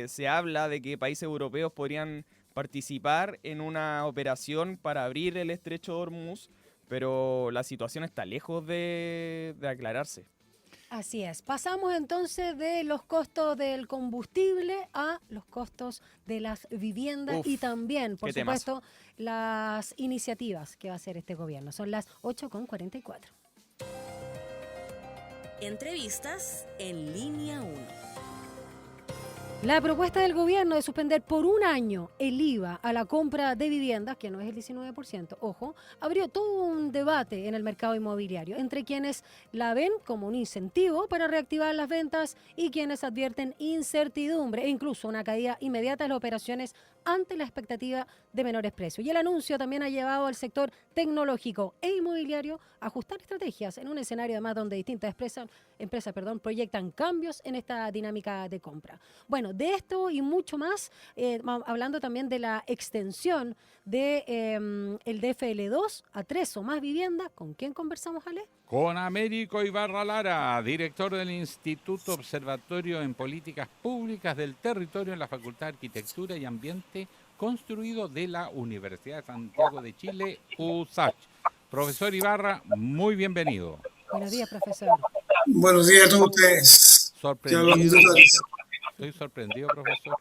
se habla de que países europeos podrían participar en una operación para abrir el estrecho de Hormuz, pero la situación está lejos de aclararse. Así es. Pasamos entonces de los costos del combustible a los costos de las viviendas Uf, y también, por qué temazo. supuesto, las iniciativas que va a hacer este gobierno. Son las 8:44. Entrevistas en línea 1. La propuesta del gobierno de suspender por un año el IVA a la compra de viviendas, que no es el 19%, ojo, abrió todo un debate en el mercado inmobiliario entre quienes la ven como un incentivo para reactivar las ventas y quienes advierten incertidumbre e incluso una caída inmediata de las operaciones ante la expectativa de menores precios. Y el anuncio también ha llevado al sector tecnológico e inmobiliario a ajustar estrategias en un escenario además donde distintas empresas proyectan cambios en esta dinámica de compra. Bueno, de esto y mucho más, hablando también de la extensión de el DFL2 a 3 o más viviendas. ¿Con quién conversamos, Ale? Con Américo Ibarra Lara, director del Instituto Observatorio en Políticas Públicas del Territorio en la Facultad de Arquitectura y Ambiente Construido de la Universidad de Santiago de Chile, USACH. Profesor Ibarra, muy bienvenido. Buenos días, profesor. Buenos días a todos ustedes. Sorprendido. Estoy sorprendido, profesor.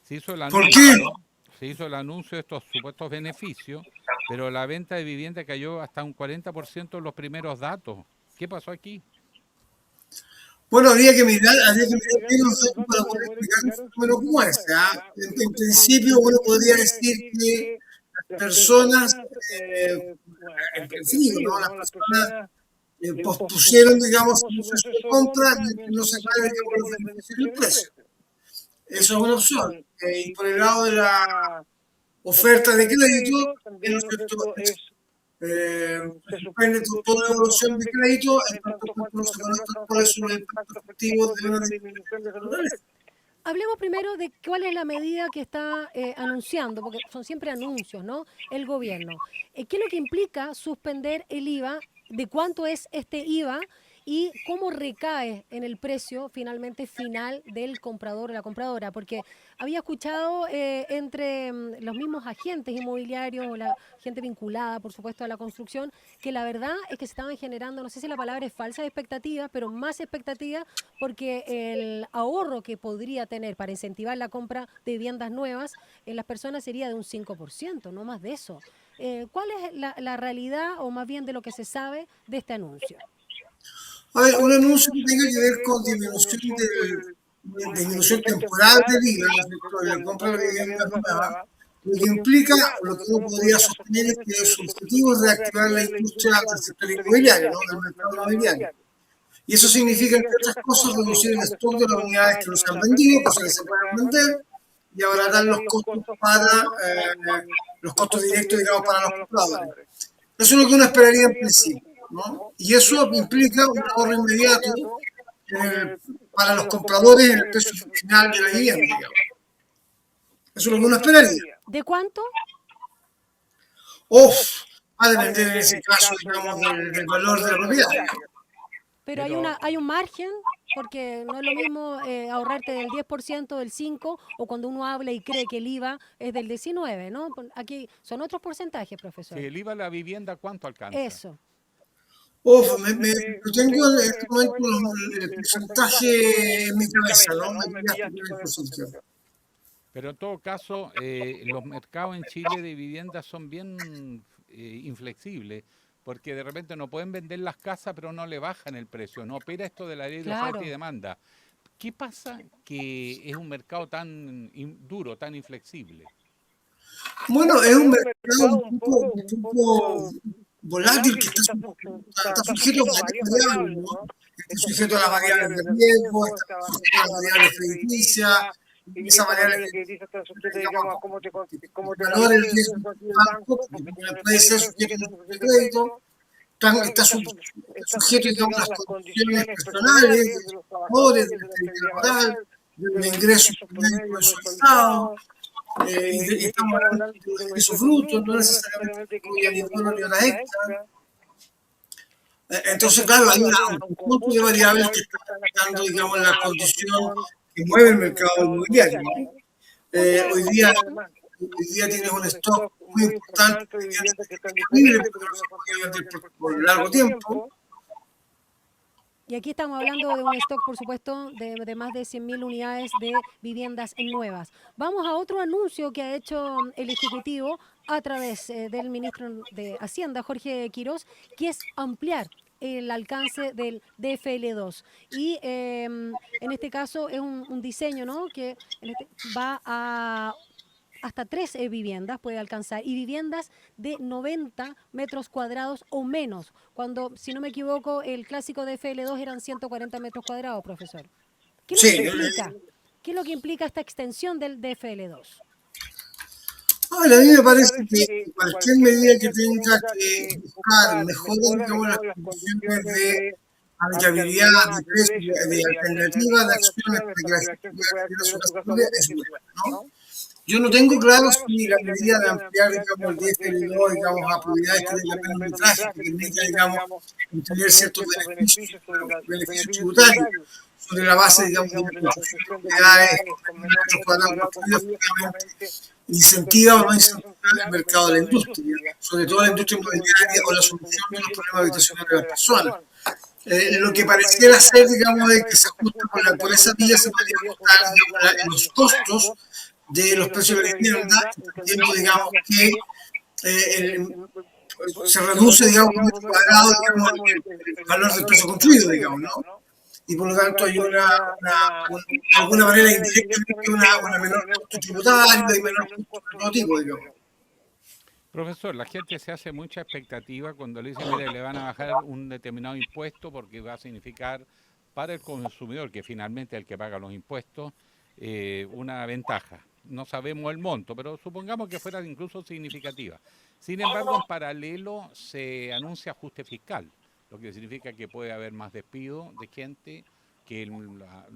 Se hizo el ¿Por anuncio, qué? Se hizo el anuncio de estos supuestos beneficios, pero la venta de vivienda cayó hasta un 40% en los primeros datos. ¿Qué pasó aquí? Bueno, habría que mirar bien los datos para poder explicar un fenómeno como este. En principio, uno podría decir que las personas, en principio, ¿no? Las personas pospusieron, digamos, su proceso de compra y no se sabe los beneficios del precio. Eso es una opción. Y por el lado de la oferta de crédito, también, ¿no es cierto?, se suspende toda evolución de crédito en tanto que no se conozcan cuáles son los impactos efectivos de una disminución de salarios. Hablemos primero de cuál es la medida que está anunciando, porque son siempre anuncios, ¿no? El gobierno. ¿Qué es lo que implica suspender el IVA? ¿De cuánto es este IVA? Y cómo recae en el precio finalmente final del comprador o la compradora, porque había escuchado entre los mismos agentes inmobiliarios o la gente vinculada, por supuesto, a la construcción, que la verdad es que se estaban generando, no sé si la palabra es falsas expectativas, pero más expectativas porque el ahorro que podría tener para incentivar la compra de viviendas nuevas en las personas sería de un 5%, no más de eso. ¿Cuál es la realidad o más bien de lo que se sabe de este anuncio? A ver, un anuncio que tenga que ver con disminución temporal del IVA, de la compra de viviendas nuevas, lo que implica, o lo que uno podría sostener es que su objetivo es reactivar la industria del sector inmobiliario, ¿no? Del mercado inmobiliario. Y eso significa, entre otras cosas, reducir el stock de las unidades que no se han vendido, cosas que se puedan vender, y abaratar los costos los costos directos, digamos, para los compradores. Eso es lo que uno esperaría en principio, ¿no? Y eso implica un ahorro inmediato para los compradores en el precio final de la vivienda, digamos. Eso es lo que uno esperaría. ¿De cuánto? Va a depender en ese caso, digamos, del valor de la propiedad. Pero hay un margen, porque no es lo mismo ahorrarte del 10%, del 5%, o cuando uno habla y cree que el IVA es del 19%, ¿no? Aquí son otros porcentajes, profesor. Sí, el IVA a la vivienda, ¿cuánto alcanza? Eso. Yo tengo en este momento el porcentaje en mi cabeza, ¿no? Pero en todo caso, los mercados en Chile de vivienda son bien inflexibles, porque de repente no pueden vender las casas, pero no le bajan el precio. No opera esto de la ley de oferta y demanda. ¿Qué pasa que es un mercado tan duro, tan inflexible? Bueno, es un mercado un poco volátil, que está sujeto a varias variables, ¿no? Está sujeto a las variables de riesgo, está sujeto a las variables crediticias, y esa variable crediticia está sujeta, digamos, a cómo te valora el riesgo del banco, porque puede ser sujeto a crédito, está sujeto, digamos, a las condiciones personales de los trabajadores, de la actividad laboral, del ingreso promedio mensualizado. Y estamos hablando de su fruto, no necesariamente que haya ni bono ni horas extra. Entonces, claro, hay un conjunto de variables que están afectando, digamos, la condición que mueve el mercado inmobiliario, ¿no? Hoy día tienes un stock muy importante de viviendas que están disponibles, pero no se puede vender por largo tiempo. Y aquí estamos hablando de un stock, por supuesto, de más de 100.000 unidades de viviendas nuevas. Vamos a otro anuncio que ha hecho el Ejecutivo a través del ministro de Hacienda, Jorge Quirós, que es ampliar el alcance del DFL2. Y en este caso es un diseño, ¿no?, que va a hasta 3 viviendas puede alcanzar, y viviendas de 90 metros cuadrados o menos, cuando, si no me equivoco, el clásico de FL2 eran 140 metros cuadrados, profesor. ¿Qué es lo que implica? ¿Qué es lo que implica esta extensión del DFL2? A mí me parece que cualquier medida que tenga que buscar mejorar, digamos, las condiciones de habitabilidad, de precio, de alternativa de acciones para que la gente pueda acceder a su casa propia es buena, ¿no? Yo no tengo claro si la medida de ampliar, digamos, el DFL2, digamos, a propiedades que tengan menos metraje, que permita, digamos, obtener ciertos beneficios tributarios sobre la base, digamos, de propiedades con metros cuadrados construidos, efectivamente, incentiva o no incentiva el mercado de la industria, sobre todo la industria inmobiliaria o la solución de los problemas habitacionales de las personas. Lo que pareciera ser, digamos, de que se ajusta por esa vía, se podría ajustar, digamos, los costos de los precios de la vivienda, entendiendo, digamos, que se reduce, digamos, por metro cuadrado, digamos, el valor del precio construido, digamos, ¿no? Y por lo tanto hay de alguna manera indirectamente una menor costo tributario y menor costo de todo tipo, digamos. Profesor, la gente se hace mucha expectativa cuando le dicen, mire, le van a bajar un determinado impuesto porque va a significar para el consumidor, que finalmente es el que paga los impuestos, una ventaja. No sabemos el monto, pero supongamos que fuera incluso significativa. Sin embargo, en paralelo se anuncia ajuste fiscal, lo que significa que puede haber más despido de gente, que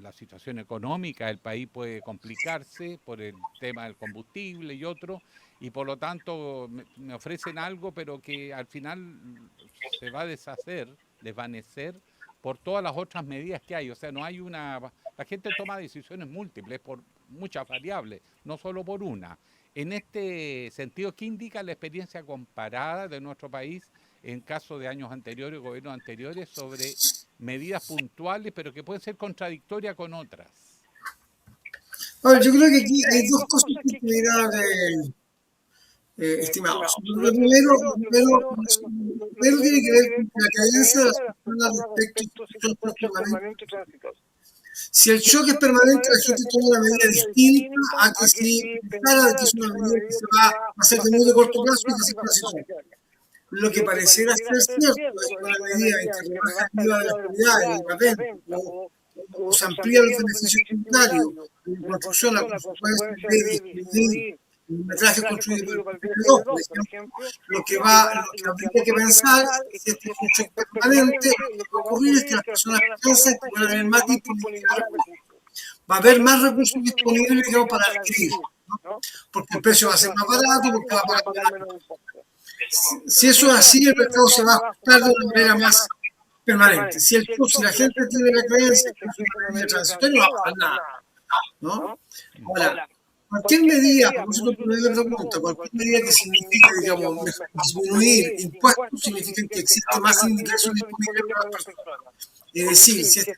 la situación económica del país puede complicarse por el tema del combustible y otro, y por lo tanto me ofrecen algo, pero que al final se va a desvanecer por todas las otras medidas que hay. O sea, no hay la gente toma decisiones múltiples por muchas variables, no solo por una. En este sentido, ¿qué indica la experiencia comparada de nuestro país en caso de años anteriores, gobiernos anteriores, sobre medidas puntuales, pero que pueden ser contradictorias con otras? Bueno, yo creo que aquí hay dos cosas que mirar, estimados. Lo primero tiene que ver con la creencia de las personas respecto a si son permanentes transitorios. Si el shock es permanente, la gente toma una medida distinta a que si declara que es una medida que se va a hacer de muy de corto plazo y que se transitoria. Lo que pareciera ser cierto es una medida en que rebaja el IVA de las propiedades, la venta, o se amplía los beneficios tributarios, la construcción, la consecuencia de disminuir el metraje construido por el PL2, por ejemplo, lo que habría que pensar es que este es un shock permanente. Lo que va a ocurrir es que las personas piensan que van a tener más disponibilidad de recursos. Va a haber más recursos disponibles, digamos, para adquirir, ¿no? Porque el precio va a ser más barato, porque va a pagar menos impuestos. Si eso es así, el mercado se va a ajustar de una manera más permanente. Si la gente tiene la creencia que es una medida transitoria, no va a pasar nada, ¿no? Ahora, cualquier medida, por eso tu pregunta, cualquier medida que signifique, digamos, disminuir impuestos, significa que existe más ingresos disponibles para las personas. Es decir, si este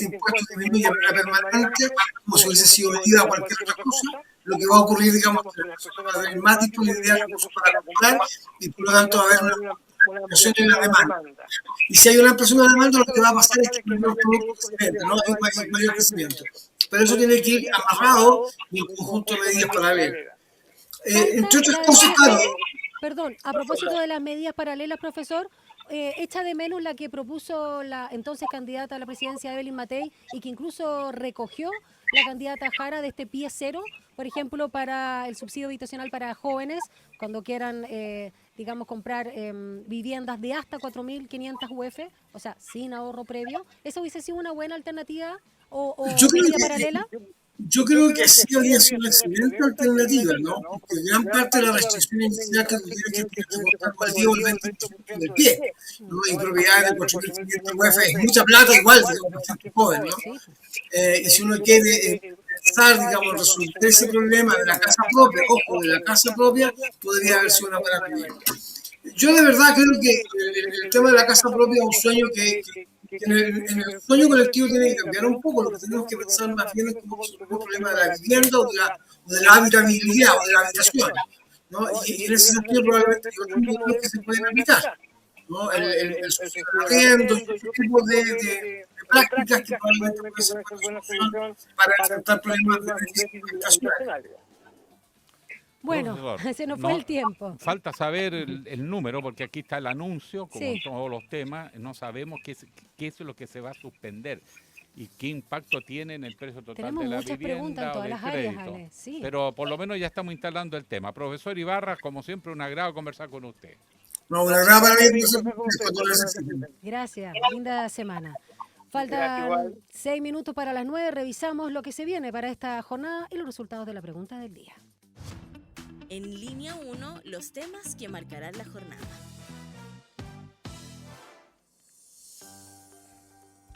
impuesto disminuye de manera permanente, como si hubiese sido IVA o cualquier otra cosa, lo que va a ocurrir, digamos, es que las personas van a tener más disponibilidad de recursos para comprar y por lo tanto va a haber una ampliación de la demanda. Y si hay una ampliación de la demanda, lo que va a pasar es que los productos se venden, ¿no? Hay mayor crecimiento. Pero eso tiene que ir amarrado en un conjunto de medidas paralelas. Entre otras cosas, claro. Perdón, a propósito de las medidas paralelas, profesor, echa de menos la que propuso la entonces candidata a la presidencia Evelyn Matei y que incluso recogió la candidata Jara de este pie cero, por ejemplo, para el subsidio habitacional para jóvenes, cuando quieran, digamos, comprar viviendas de hasta 4.500 UF, o sea, sin ahorro previo. ¿Eso hubiese sido una buena alternativa o medida paralela? Yo creo que sí habría sido una excelente alternativa, ¿no? Porque gran parte de la restricción inicial que tienes que costar al día el 20% del pie, ¿no? Y propiedades de 4.500 UF es mucha plata igual, digamos, bastante joven, ¿no? Y si uno quiere empezar, digamos, a resolver ese problema de la casa propia, ojo, de la casa propia, podría haber sido una buena medida. Yo de verdad creo que el tema de la casa propia es un sueño que en el sueño colectivo tiene que cambiar un poco, lo que tenemos que pensar más bien es cómo resolver el problema de la vivienda o de la habitabilidad o de la habitación, ¿no? Y en ese sentido probablemente hay otros modelos que se pueden evitar, ¿no? El subsidio, ese tipo de prácticas que probablemente pueden ser buena solución para enfrentar problemas de crisis habitacional. Bueno, Profesor, se nos fue el tiempo. Falta saber el número, porque aquí está el anuncio, como Sí. todos los temas, no sabemos qué es lo que se va a suspender y qué impacto tiene en el precio total Tenemos de la muchas preguntas en vivienda o todas del las áreas, crédito. Ale. Sí. Pero por lo menos ya estamos instalando el tema. Profesor Ibarra, como siempre, un agrado conversar con usted. No, una gran para mí, cuando necesiten. Gracias, linda semana. Faltan 6 minutos para las 9. Revisamos lo que se viene para esta jornada y los resultados de la pregunta del día. En línea 1, los temas que marcarán la jornada.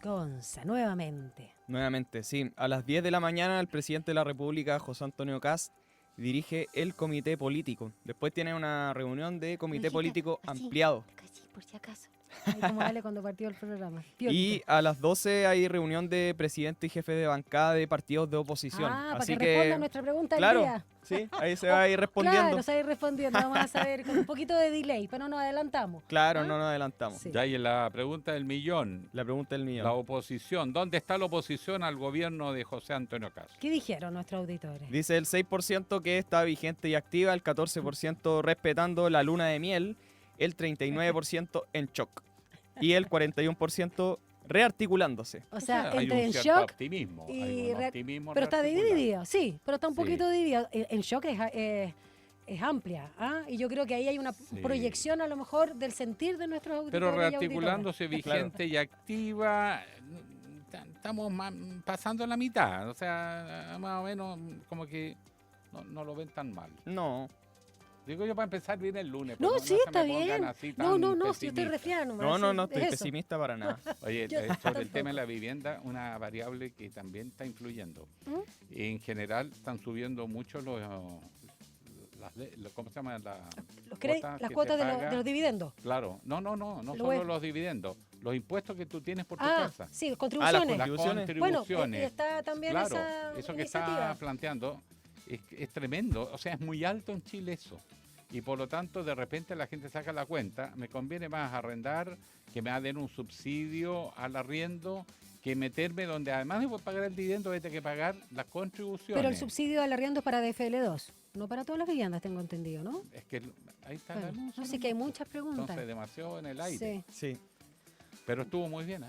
Gonza, nuevamente. Nuevamente, sí. A las 10 de la mañana el presidente de la República, José Antonio Kast, dirige el comité político. Después tiene una reunión de comité Hijita, político así. ampliado. Sí, por si acaso. Ahí como vale cuando partió el programa. Y a las 12 hay reunión de presidente y jefe de bancada de partidos de oposición. Para Así que responda nuestra pregunta claro, del día. sí, ahí se va a ir respondiendo. Claro, se va a ir respondiendo. Vamos a saber con un poquito de delay, pero no nos adelantamos. Claro, no nos adelantamos. Sí. Ya hay la pregunta del millón. La pregunta del millón. La oposición. ¿Dónde está la oposición al gobierno de José Antonio Kast? ¿Qué dijeron nuestros auditores? Dice el 6% que está vigente y activa, el 14% respetando la luna de miel, el 39% en shock y el 41% rearticulándose. O sea, hay entre un en cierto shock optimismo. y Hay un optimismo pero está rearticulado. dividido, sí, pero está un Sí. poquito dividido. En shock es amplia, ¿ah? Y yo creo que ahí hay una proyección a lo mejor del sentir de nuestros auditores. Pero y rearticulándose auditoras. vigente y activa, estamos pasando la mitad. O sea, más o menos como que no lo ven tan mal. No. Digo yo para empezar bien el lunes. No, pues sí, se está me pongan bien. así No, tan si yo estoy pesimistas. resfriada nomás. No estoy eso. pesimista para nada. Oye, Yo sobre el tampoco. tema de la vivienda, una variable que también está influyendo. ¿Mm? En general están subiendo mucho ¿cómo se llama? Las cuotas de los dividendos. Claro, no Lo solo es. los dividendos, los impuestos que tú tienes por tu Ah, casa. sí, contribuciones. Las contribuciones. Bueno, está también Claro, esa eso que iniciativa. está planteando es tremendo, o sea, es muy alto en Chile eso. Y por lo tanto, de repente la gente saca la cuenta, me conviene más arrendar, que me den un subsidio al arriendo, que meterme donde además de pagar el dividendo, voy a tener que pagar las contribuciones. Pero el subsidio al arriendo es para DFL2, no para todas las viviendas, tengo entendido, ¿no? Es que ahí está el Bueno, anuncio. no sé que hay muchas preguntas. Entonces, demasiado en el aire. Sí. Sí. Pero estuvo muy bien, ¿eh?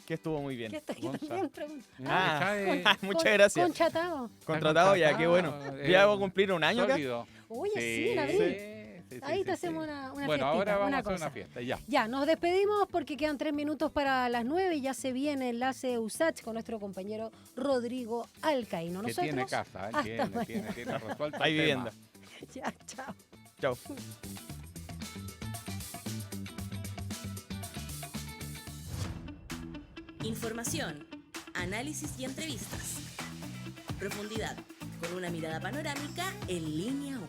Que estuvo muy bien. ¿Qué está aquí Gonza. también? Pregunta. Muchas gracias. Conchatado. Contratado ya, qué bueno. Ya voy a cumplir un año acá. Sólido. Oye, sí, en abril. Ahí te sí, hacemos sí. una Bueno, fiestita, ahora vamos una a hacer cosa. una fiesta, ya. Ya, nos despedimos porque quedan 3 minutos para las 9 y ya se viene enlace USACH con nuestro compañero Rodrigo Alcaíno. Que Nosotros, tiene casa, hasta tiene mañana. resuelto Hay el tema. vivienda. Ya, chao. Chao. Información, análisis y entrevistas. Profundidad, con una mirada panorámica en línea 1.